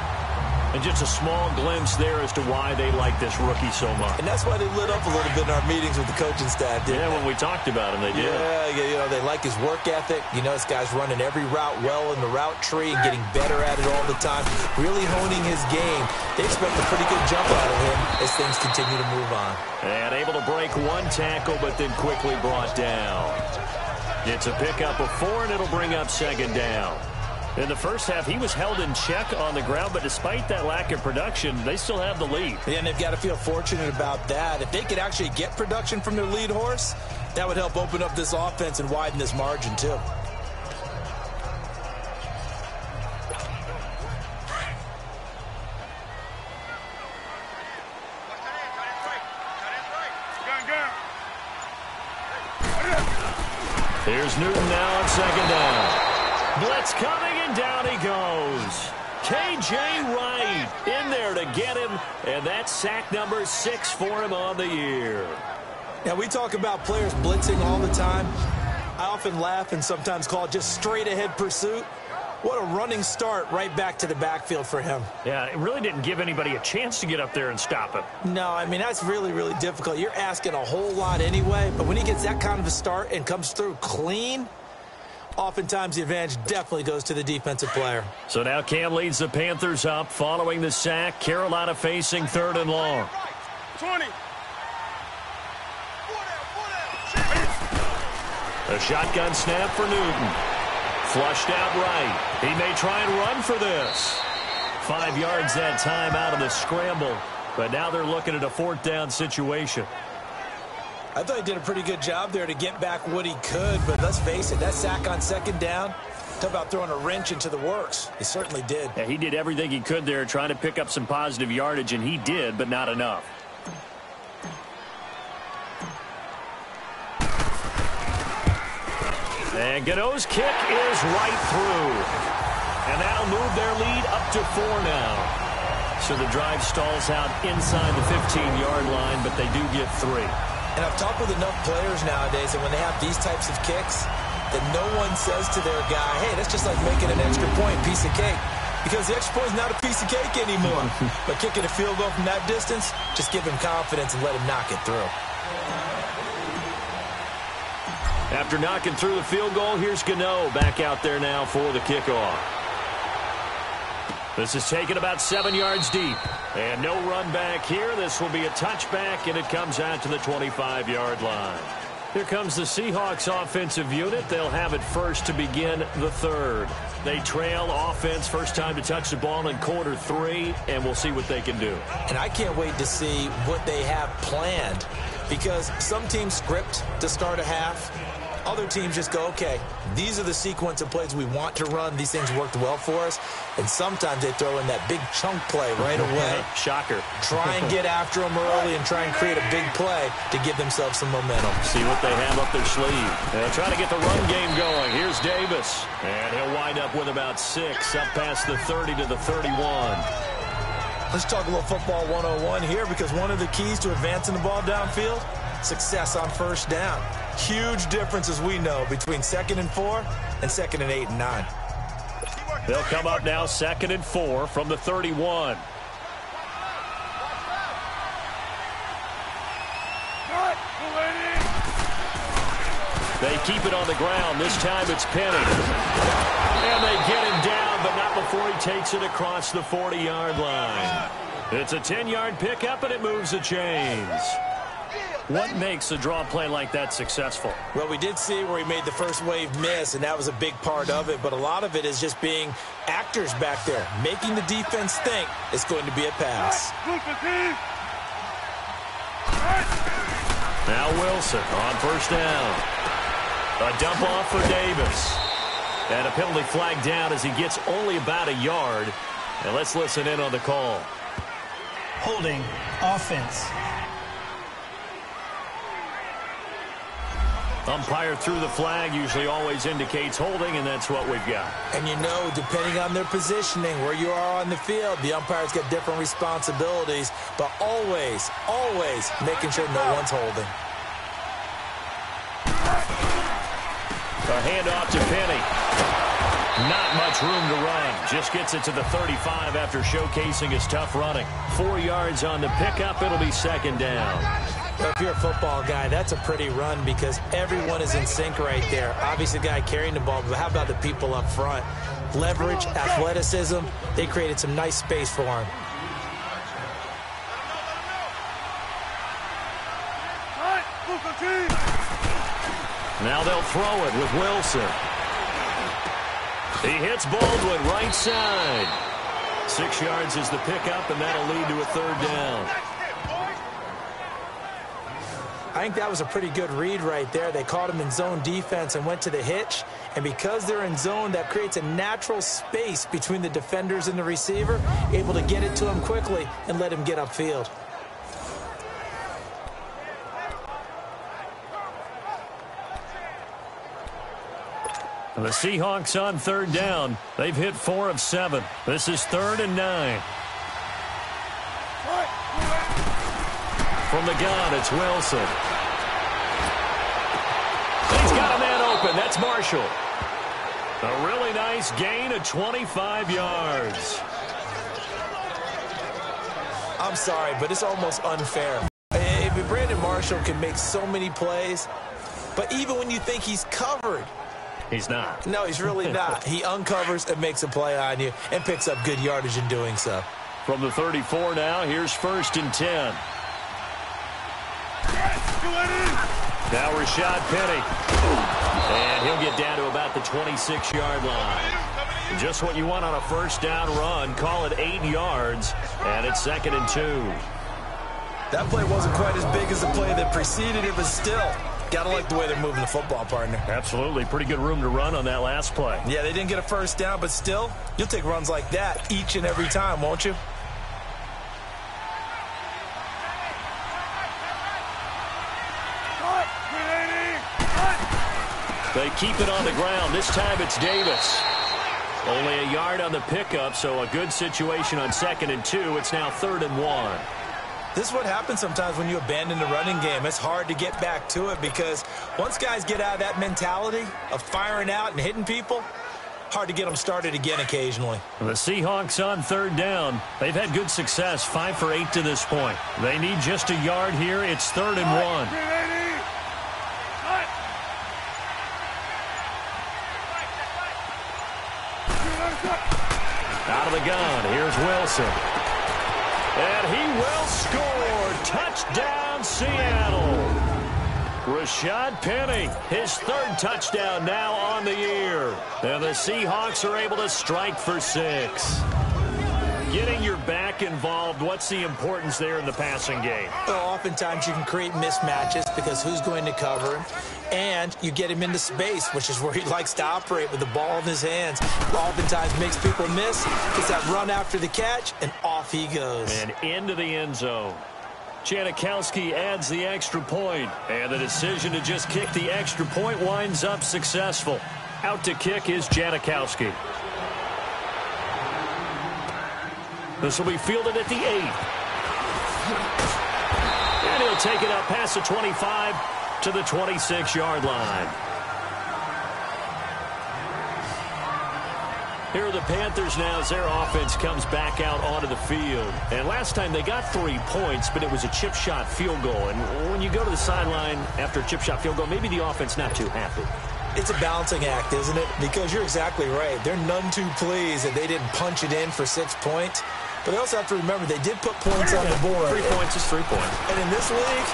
And just a small glimpse there as to why they like this rookie so much. And that's why they lit up a little bit in our meetings with the coaching staff, didn't they? When we talked about him, they did. Yeah, you know, they like his work ethic. You know, this guy's running every route well in the route tree and getting better at it all the time, really honing his game. They expect a pretty good jump out of him as things continue to move on. And able to break one tackle, but then quickly brought down. It's a pickup of 4, and it'll bring up second down. In the first half, he was held in check on the ground, but despite that lack of production, they still have the lead. Yeah, and they've got to feel fortunate about that. If they could actually get production from their lead horse, that would help open up this offense and widen this margin, too. Here's Newton now on second down. Blitz coming, and down he goes. K.J. Wright in there to get him, and that's sack number 6 for him on the year. Now, we talk about players blitzing all the time. I often laugh and sometimes call it just straight-ahead pursuit. What a running start right back to the backfield for him. Yeah, it really didn't give anybody a chance to get up there and stop him. No, I mean, that's really, really difficult. You're asking a whole lot anyway, but when he gets that kind of a start and comes through clean, oftentimes the advantage definitely goes to the defensive player. So now Cam leads the Panthers up following the sack. Carolina facing 3rd and long. 20. A shotgun snap for Newton. Flushed out right. He may try and run for this. 5 yards that time out of the scramble. But now they're looking at a 4th down situation. I thought he did a pretty good job there to get back what he could, but let's face it, that sack on second down, talk about throwing a wrench into the works. He certainly did. Yeah, he did everything he could there trying to pick up some positive yardage, and he did, but not enough. And Gano's kick is right through. And that'll move their lead up to 4 now. So the drive stalls out inside the 15-yard line, but they do get 3. And I've talked with enough players nowadays that when they have these types of kicks, that no one says to their guy, hey, that's just like making an extra point, piece of cake. Because the extra point is not a piece of cake anymore. But kicking a field goal from that distance, just give him confidence and let him knock it through. After knocking through the field goal, here's Gano back out there now for the kickoff. This is taken about 7 yards deep. And no run back here. This will be a touchback, and it comes out to the 25-yard line. Here comes the Seahawks offensive unit. They'll have it first to begin the third. They trail offense first time to touch the ball in quarter 3, and we'll see what they can do. And I can't wait to see what they have planned, because some teams script to start a half. Other teams just go, okay, these are the sequence of plays we want to run. These things worked well for us. And sometimes they throw in that big chunk play right away. Shocker. Try and get after them early and try and create a big play to give themselves some momentum. See what they have up their sleeve. They'll try to get the run game going. Here's Davis. And he'll wind up with about 6 up past the 30 to the 31. Let's talk a little football 101 here, because one of the keys to advancing the ball downfield, success on first down. Huge difference, as we know, between 2nd and 4 and 2nd and 8 and 9. They'll come up now 2nd and 4 from the 31. They keep it on the ground. This time it's Penny. And they get him down, but not before he takes it across the 40-yard line. It's a 10-yard pickup, and it moves the chains. What makes a draw play like that successful? Well, we did see where he made the first wave miss, and that was a big part of it. But a lot of it is just being actors back there, making the defense think it's going to be a pass. Now Wilson on first down. A dump off for Davis. And a penalty flag down as he gets only about a yard. And let's listen in on the call. Holding, offense. Umpire threw the flag, usually always indicates holding, and that's what we've got. And you know, depending on their positioning, where you are on the field, the umpire's got different responsibilities, but always, always making sure no one's holding. A handoff to Penny. Not much room to run. Just gets it to the 35 after showcasing his tough running. 4 yards on the pickup. It'll be 2nd down. If you're a football guy, that's a pretty run, because everyone is in sync right there. Obviously, the guy carrying the ball, but how about the people up front? Leverage, athleticism, they created some nice space for him. Now they'll throw it with Wilson. He hits Baldwin right side. 6 yards is the pickup, and that'll lead to a 3rd down. I think that was a pretty good read right there. They caught him in zone defense and went to the hitch. And because they're in zone, that creates a natural space between the defenders and the receiver, able to get it to him quickly and let him get upfield. The Seahawks on 3rd down. They've hit 4 of 7. This is 3rd and 9. From the gun, it's Wilson. He's got a man open. That's Marshall. A really nice gain of 25 yards. I'm sorry, but it's almost unfair. Brandon Marshall can make so many plays, but even when you think he's covered, he's not. No, he's really not. He uncovers and makes a play on you and picks up good yardage in doing so. From the 34 now, here's 1st and 10. Now Rashad Penny. And he'll get down to about the 26-yard line. Just what you want on a first down run. Call it 8 yards. And it's 2nd and 2. That play wasn't quite as big as the play that preceded it, but still, gotta like the way they're moving the football, partner. Absolutely. Pretty good room to run on that last play. Yeah, they didn't get a first down, but still, you'll take runs like that each and every time, won't you? They keep it on the ground. This time it's Davis. Only a yard on the pickup, so a good situation on 2nd and 2. It's now 3rd and 1. This is what happens sometimes when you abandon the running game. It's hard to get back to it because once guys get out of that mentality of firing out and hitting people, hard to get them started again occasionally. The Seahawks on 3rd down. They've had good success, 5 for 8 to this point. They need just a yard here. It's 3rd and 1. Out of the gun, here's Wilson. And he will score. Touchdown, Seattle. Rashad Penny, his 3rd touchdown now on the year. And the Seahawks are able to strike for 6. Getting your back involved, what's the importance there in the passing game? Well, oftentimes you can create mismatches because who's going to cover him? And you get him into space, which is where he likes to operate with the ball in his hands. Oftentimes makes people miss, gets that run after the catch, and off he goes. And into the end zone. Janikowski adds the extra point, and the decision to just kick the extra point winds up successful. Out to kick is Janikowski. This will be fielded at the 8. And he'll take it up past the 25 to the 26-yard line. Here are the Panthers now as their offense comes back out onto the field. And last time they got 3 points, but it was a chip shot field goal. And when you go to the sideline after a chip shot field goal, maybe the offense not too happy. It's a balancing act, isn't it? Because you're exactly right. They're none too pleased that they didn't punch it in for 6 points. But they also have to remember they did put points on the board. 3 points is 3 points. And in this league,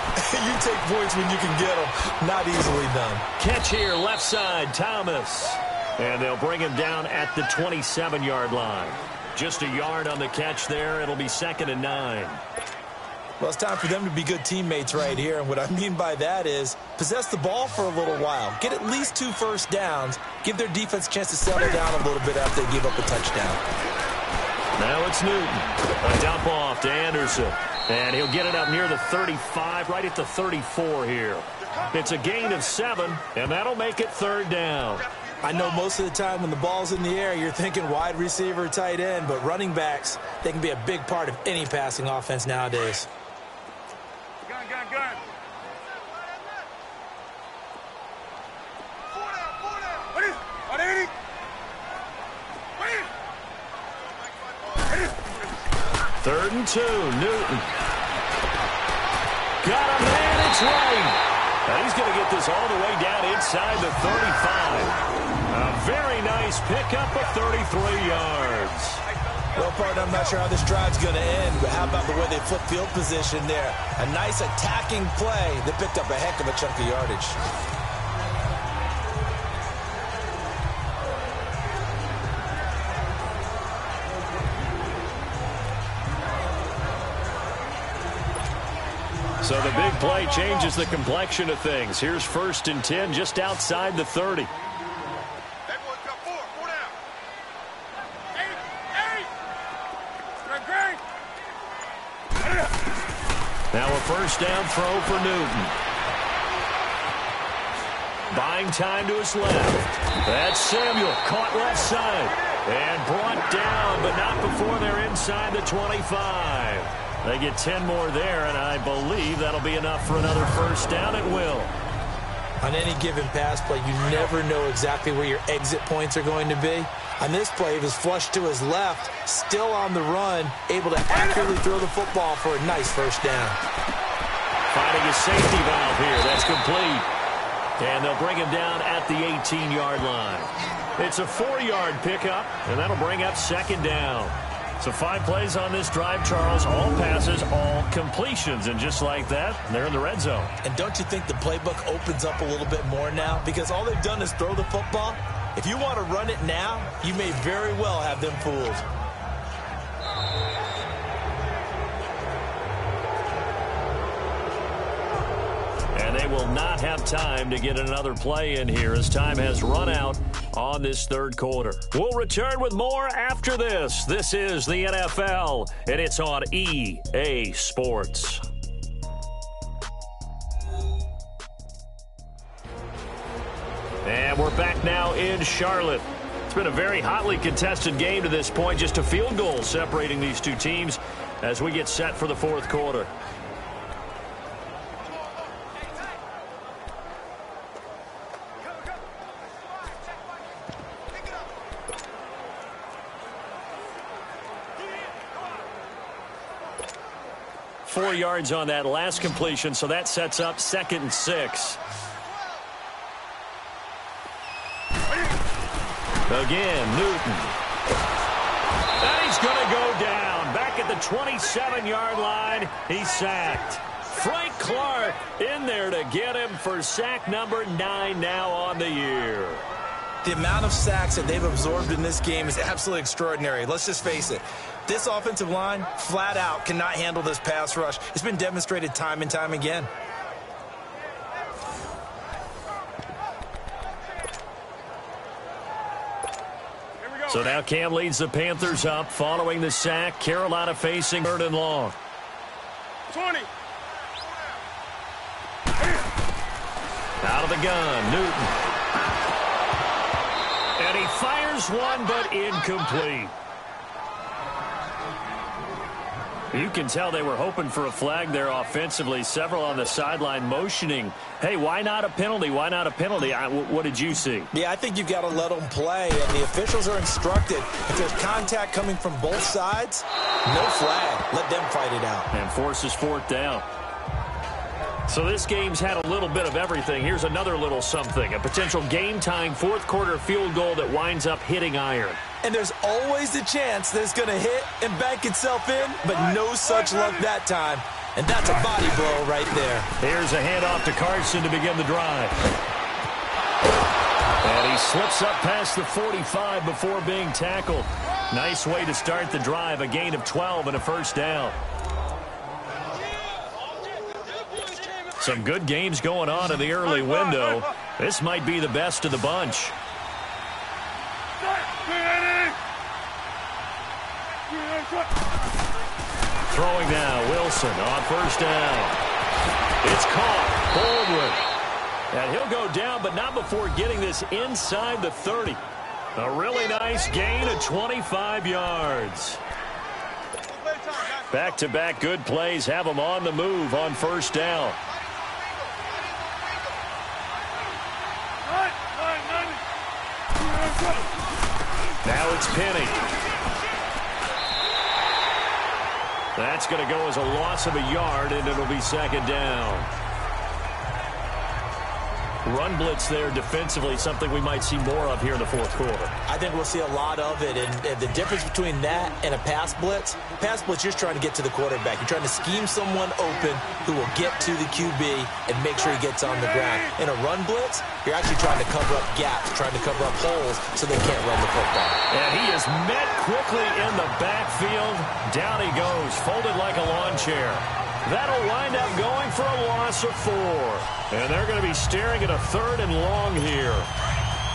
you take points when you can get them. Not easily done. Catch here, left side, Thomas. And they'll bring him down at the 27-yard line. Just a yard on the catch there. It'll be 2nd and 9. Well, it's time for them to be good teammates right here. And what I mean by that is possess the ball for a little while. Get at least 2 first downs. Give their defense a chance to settle down a little bit after they give up a touchdown. Now it's Newton. A dump off to Anderson. And he'll get it up near the 35, right at the 34 here. It's a gain of 7, and that'll make it 3rd down. I know most of the time when the ball's in the air, you're thinking wide receiver, tight end, but running backs, they can be a big part of any passing offense nowadays. Gun. 3rd and 2, Newton. Got a man, it's right. And he's going to get this all the way down inside the 35. A very nice pickup of 33 yards. Well, partner, I'm not sure how this drive's going to end, but how about the way they flip field position there? A nice attacking play that picked up a heck of a chunk of yardage. So the big play changes the complexion of things. Here's 1st and 10 just outside the 30. Now a first down throw for Newton. Buying time to his left. That's Samuel, caught left side. And brought down, but not before they're inside the 25. They get 10 more there, and I believe that'll be enough for another first down at will. On any given pass play, you never know exactly where your exit points are going to be. On this play, he was flushed to his left, still on the run, able to accurately throw the football for a nice first down. Finding a safety valve here. That's complete. And they'll bring him down at the 18-yard line. It's a 4-yard pickup, and that'll bring up 2nd down. So 5 plays on this drive, Charles. All passes, all completions. And just like that, they're in the red zone. And don't you think the playbook opens up a little bit more now? Because all they've done is throw the football. If you want to run it now, you may very well have them fooled. not have time to get another play in here as time has run out on this third quarter. We'll return with more after this. This is the NFL, and it's on EA Sports. And we're back now in Charlotte. It's been a very hotly contested game to this point. Just a field goal separating these two teams as we get set for the fourth quarter. Four yards on that last completion, so that sets up 2nd and 6. Again, Newton. And he's going to go down. Back at the 27-yard line, he's sacked. Frank Clark in there to get him for sack number 9 now on the year. The amount of sacks that they've absorbed in this game is absolutely extraordinary. Let's just face it. This offensive line, flat out, cannot handle this pass rush. It's been demonstrated time and time again. So now Cam leads the Panthers up following the sack. Carolina facing 3rd and long. 20. Out of the gun, Newton. And he fires one, but incomplete. You can tell they were hoping for a flag there offensively. Several on the sideline motioning, hey, why not a penalty? Why not a penalty? What did you see? Yeah, I think you've got to let them play, and the officials are instructed. If there's contact coming from both sides, no flag. Let them fight it out. And forces 4th down. So this game's had a little bit of everything. Here's another little something. A potential game-tying fourth-quarter field goal that winds up hitting iron. And there's always a chance that it's going to hit and bank itself in, but no such luck that time. And that's a body blow right there. Here's a handoff to Carson to begin the drive. And he slips up past the 45 before being tackled. Nice way to start the drive. A gain of 12 and a first down. Some good games going on in the early window. This might be the best of the bunch. Throwing now, Wilson on first down. It's caught. Baldwin. And he'll go down, but not before getting this inside the 30. A really nice gain of 25 yards. Back-to-back good plays have them on the move on first down. Now it's Penny. That's going to go as a loss of a yard, and it'll be 2nd down. Run blitz there defensively, something we might see more of here in the fourth quarter. I think we'll see a lot of it, and the difference between that and a pass blitz, you're just trying to get to the quarterback. You're trying to scheme someone open who will get to the QB and make sure he gets on the ground. In a run blitz, you're actually trying to cover up gaps, trying to cover up holes so they can't run the football. And he is met quickly in the backfield. Down he goes, folded like a lawn chair. That'll wind up going for a loss of 4. And they're going to be staring at a 3rd and long here.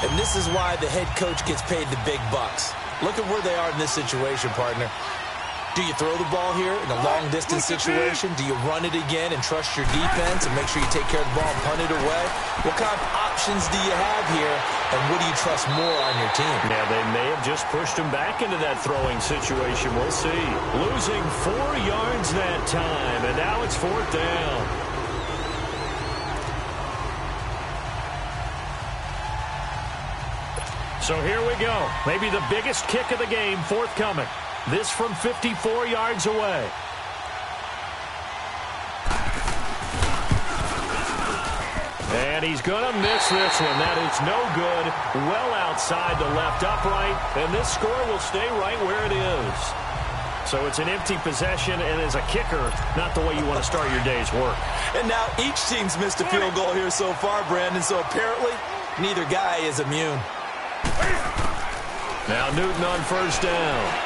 And this is why the head coach gets paid the big bucks. Look at where they are in this situation, partner. Do you throw the ball here in a long-distance situation? Do you run it again and trust your defense and make sure you take care of the ball and punt it away? What kind of options do you have here, and what do you trust more on your team? Yeah, they may have just pushed him back into that throwing situation. We'll see. Losing 4 yards that time, and now it's 4th down. So here we go. Maybe the biggest kick of the game forthcoming. This from 54 yards away. And he's going to miss this one. That is no good. Well outside the left upright. And this score will stay right where it is. So it's an empty possession, and as a kicker, not the way you want to start your day's work. And now each team's missed a field goal here so far, Brandon. So apparently, neither guy is immune. Now Newton on first down.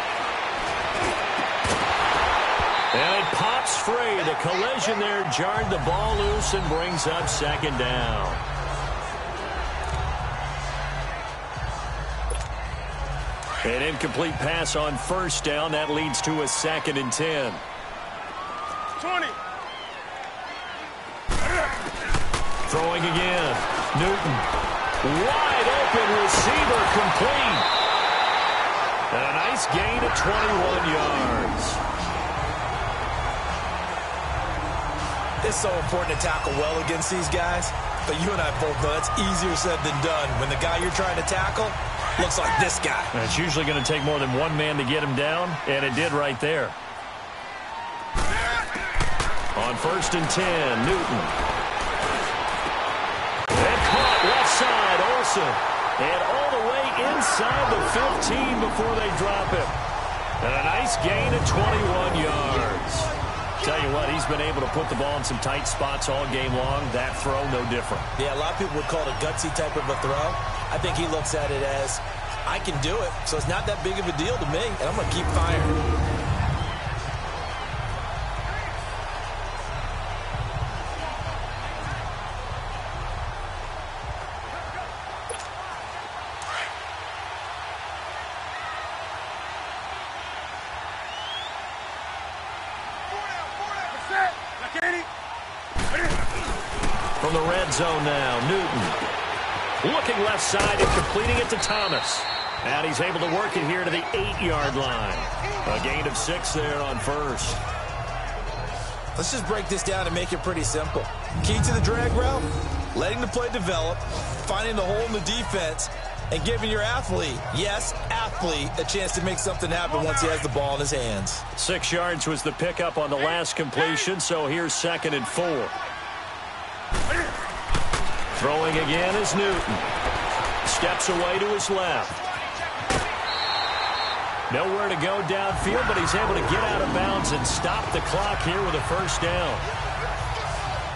And it pops free. The collision there jarred the ball loose and brings up second down. An incomplete pass on first down. That leads to a 2nd and 10. 20. Throwing again. Newton. Wide open receiver complete. And a nice gain of 21 yards. It's so important to tackle well against these guys, but you and I both know that's easier said than done when the guy you're trying to tackle looks like this guy. And it's usually going to take more than one man to get him down, and it did right there. On 1st and 10, Newton. And caught left side, Olsen. And all the way inside the 15 before they drop him. And a nice gain of 21 yards. Tell you what, he's been able to put the ball in some tight spots all game long. That throw, no different. Yeah, a lot of people would call it a gutsy type of a throw. I think he looks at it as, I can do it, so it's not that big of a deal to me, and I'm going to keep firing. From the red zone now, Newton. Looking left side and completing it to Thomas. And he's able to work it here to the 8-yard line. A gain of 6 there on first. Let's just break this down and make it pretty simple. Key to the drag route, letting the play develop, finding the hole in the defense, and giving your athlete, yes, athlete, a chance to make something happen once he has the ball in his hands. 6 yards was the pickup on the last completion, so here's 2nd and 4. Throwing again is Newton. Steps away to his left. Nowhere to go downfield, but he's able to get out of bounds and stop the clock here with a first down.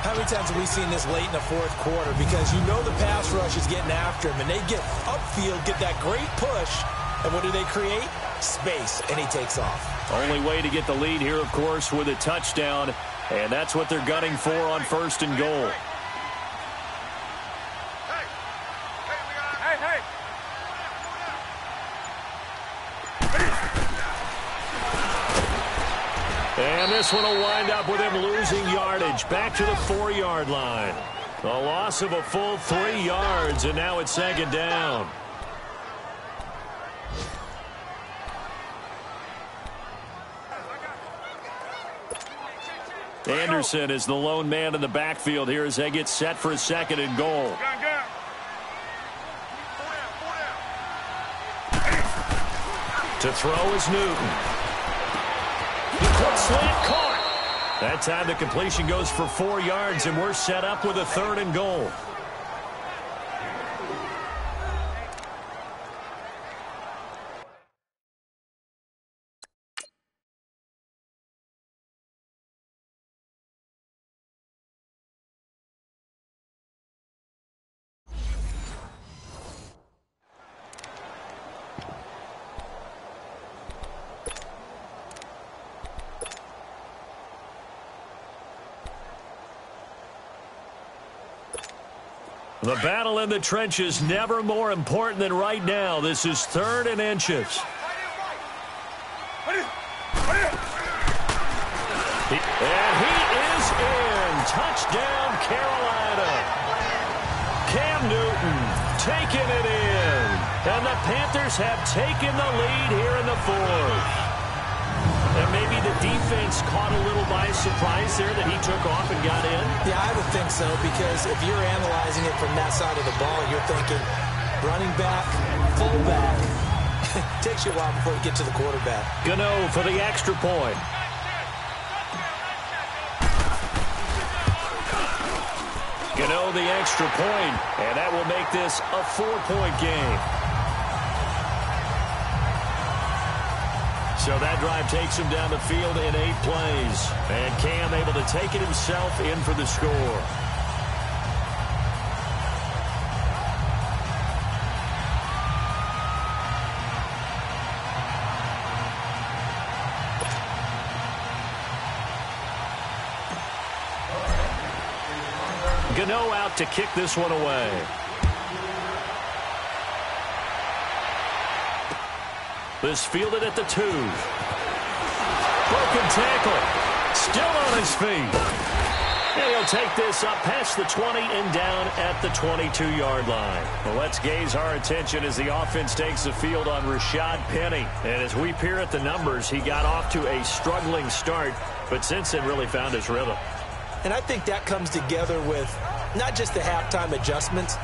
How many times have we seen this late in the fourth quarter? Because you know the pass rush is getting after him, and they get upfield, get that great push, and what do they create? Space, and he takes off. Only way to get the lead here, of course, with a touchdown, and that's what they're gunning for on 1st and goal. And this one will wind up with him losing yardage back to the 4-yard line. A loss of a full 3 yards, and now it's 2nd down. Anderson is the lone man in the backfield here as they get set for a 2nd and goal. To throw is Newton. Quick slant caught. That time the completion goes for 4 yards, and we're set up with a 3rd and goal. The battle in the trenches never more important than right now. This is 3rd and inches. And he is in. Touchdown, Carolina. Cam Newton taking it in. And the Panthers have taken the lead here in the 4th. And maybe the defense caught a little by surprise there that he took off and got in. Yeah, I would think so, because if you're analyzing it from that side of the ball, you're thinking running back, fullback. Takes you a while before you get to the quarterback. Gano for the extra point. Gano the extra point, and that will make this a 4-point game. So that drive takes him down the field in 8 plays. And Cam able to take it himself in for the score. Cano out to kick this one away. This fielded at the 2. Broken tackle. Still on his feet. And he'll take this up past the 20 and down at the 22-yard line. Well, let's gaze our attention as the offense takes the field on Rashad Penny. And as we peer at the numbers, he got off to a struggling start, but since then really found his rhythm. And I think that comes together with not just the halftime adjustments,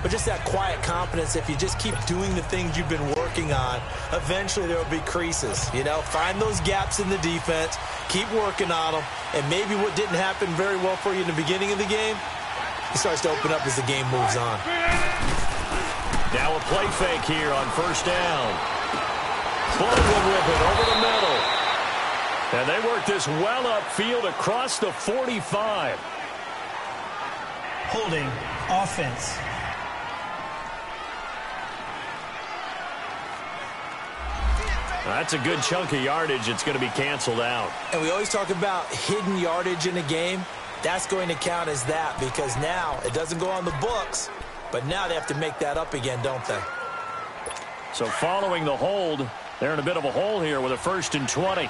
but just that quiet confidence. If you just keep doing the things you've been working on, eventually there will be creases. You know, find those gaps in the defense, keep working on them, and maybe what didn't happen very well for you in the beginning of the game, it starts to open up as the game moves on. Now a play fake here on first down. Baldwin with it over the middle. And they work this well upfield across the 45. Holding offense. That's a good chunk of yardage. It's going to be canceled out. And we always talk about hidden yardage in a game. That's going to count as that because now it doesn't go on the books, but now they have to make that up again, don't they? So following the hold, they're in a bit of a hole here with a 1st and 20.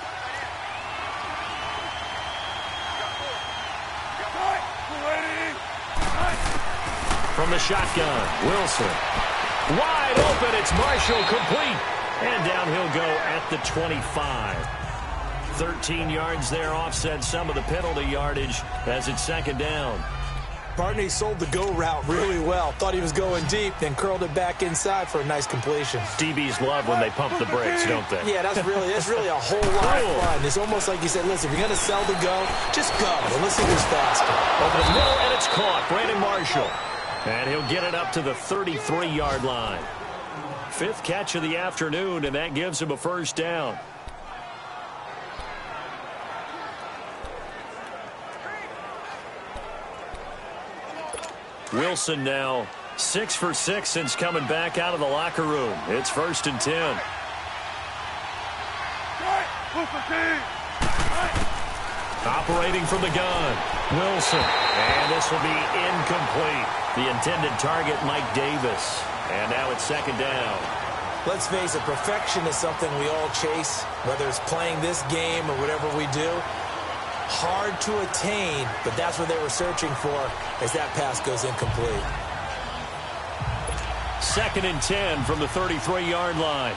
From the shotgun, Wilson. Wide open, it's Marshall, complete. And down he'll go at the 25. 13 yards there, offset some of the penalty yardage as it's 2nd down. Barney sold the go route really well. Thought he was going deep, then curled it back inside for a nice completion. DBs love when they pump the brakes, don't they? Yeah, that's really a whole lot of fun. It's almost like you said, listen, if you're going to sell the go, just go. And let's see who's faster. Over the middle, and it's caught. Brandon Marshall. And he'll get it up to the 33-yard line. 5th catch of the afternoon, and that gives him a 1st down. Wilson now 6 for 6 since coming back out of the locker room. It's 1st and 10. Operating from the gun, Wilson. And this will be incomplete. The intended target, Mike Davis. And now it's 2nd down. Let's face it, perfection is something we all chase, whether it's playing this game or whatever we do. Hard to attain, but that's what they were searching for as that pass goes incomplete. 2nd and 10 from the 33-yard line.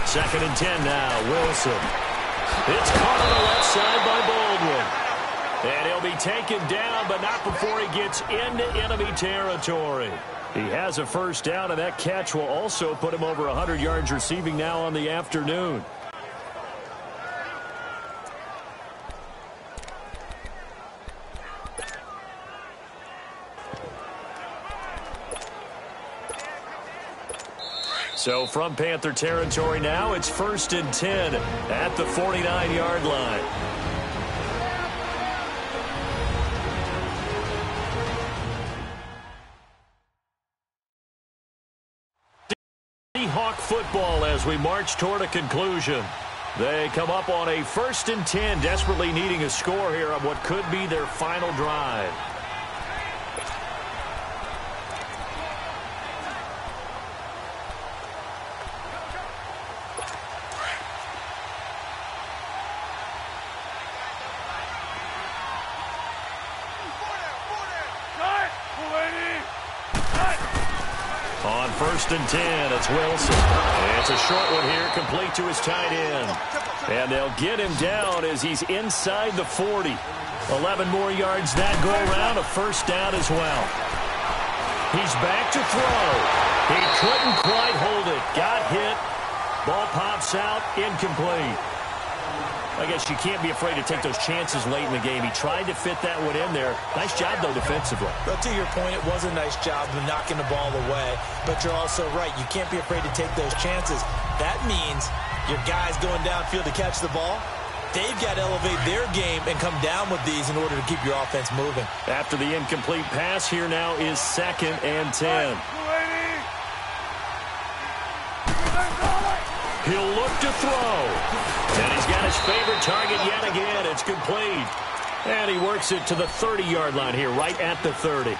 Second and 10 now, Wilson. It's caught on the left side by Baldwin. And he'll be taken down, but not before he gets into enemy territory. He has a 1st down, and that catch will also put him over 100 yards receiving now on the afternoon. So from Panther territory now, it's 1st and 10 at the 49-yard line. Seahawk football as we march toward a conclusion. They come up on a 1st and 10, desperately needing a score here on what could be their final drive. On 1st and 10, it's Wilson. It's a short one here, complete to his tight end. And they'll get him down as he's inside the 40. 11 more yards that go around, a 1st down as well. He's back to throw. He couldn't quite hold it. Got hit. Ball pops out, incomplete. I guess you can't be afraid to take those chances late in the game. He tried to fit that one in there. Nice job, though, defensively. But to your point, it was a nice job of knocking the ball away. But you're also right. You can't be afraid to take those chances. That means your guys going downfield to catch the ball, they've got to elevate their game and come down with these in order to keep your offense moving. After the incomplete pass, here now is 2nd and 10. He'll look to throw. And he's got his favorite target yet again. It's complete. And he works it to the 30-yard line here, right at the 30.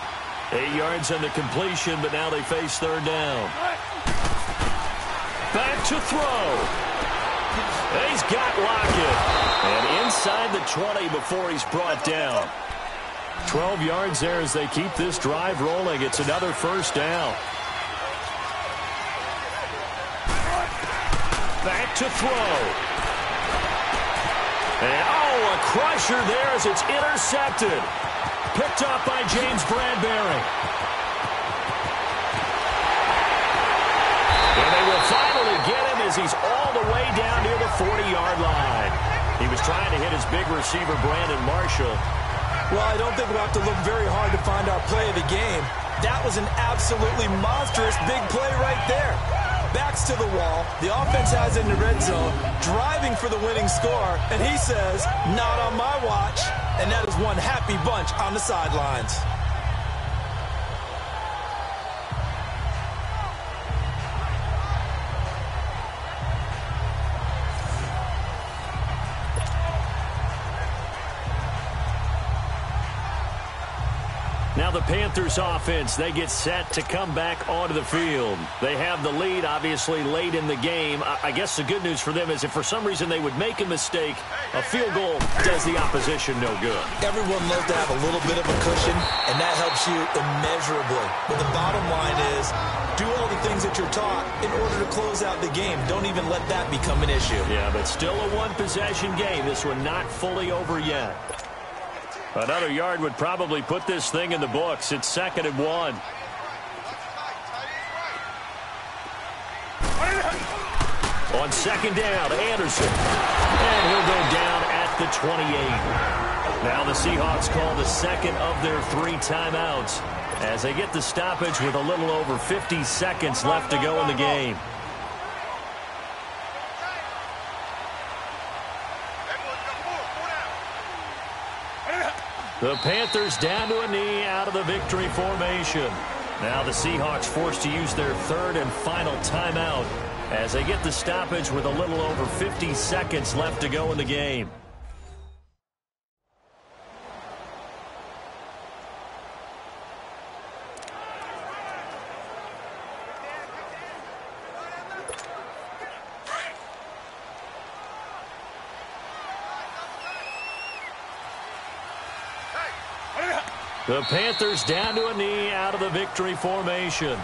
8 yards on the completion, but now they face third down. Back to throw. He's got Lockett. And inside the 20 before he's brought down. 12 yards there as they keep this drive rolling. It's another first down. Back to throw. And, a crusher there as it's intercepted. Picked up by James Bradbury. And they will finally get him as he's all the way down near the 40-yard line. He was trying to hit his big receiver, Brandon Marshall. Well, I don't think we'll have to look very hard to find our play of the game. That was an absolutely monstrous big play right there. Backs to the wall. The offense has it in the red zone, driving for the winning score, and he says, not on my watch. And that is one happy bunch on the sidelines. Now the Panthers offense, they get set to come back onto the field. They have the lead, obviously, late in the game. I guess the good news for them is if for some reason they would make a mistake, a field goal does the opposition no good. Everyone loves to have a little bit of a cushion, and that helps you immeasurably. But the bottom line is, do all the things that you're taught in order to close out the game. Don't even let that become an issue. Yeah, but still a one-possession game. This one not fully over yet. Another yard would probably put this thing in the books. It's 2nd and 1. On 2nd down, Anderson. And he'll go down at the 28. Now the Seahawks call the second of their 3 timeouts as they get the stoppage with a little over 50 seconds left to go in the game. The Panthers down to a knee out of the victory formation. Now the Seahawks forced to use their 3rd and final timeout as they get the stoppage with a little over 50 seconds left to go in the game. The Panthers down to a knee out of the victory formation.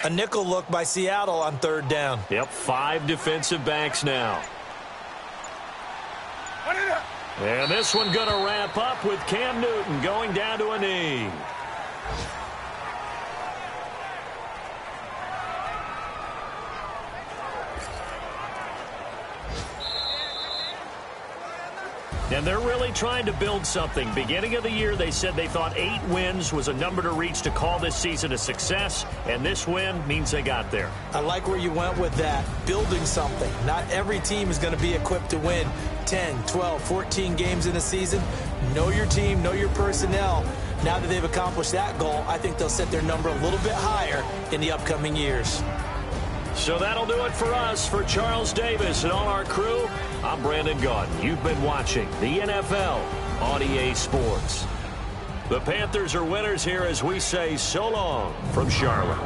A nickel look by Seattle on 3rd down. Yep, 5 defensive backs now. And this one going to wrap up with Cam Newton going down to a knee. And they're really trying to build something. Beginning of the year, they said they thought 8 wins was a number to reach to call this season a success, and this win means they got there. I like where you went with that, building something. Not every team is going to be equipped to win 10, 12, 14 games in a season. Know your team, know your personnel. Now that they've accomplished that goal, I think they'll set their number a little bit higher in the upcoming years. So that'll do it for us. For Charles Davis and all our crew, I'm Brandon Gaudin. You've been watching the NFL on EA Sports. The Panthers are winners here as we say so long from Charlotte.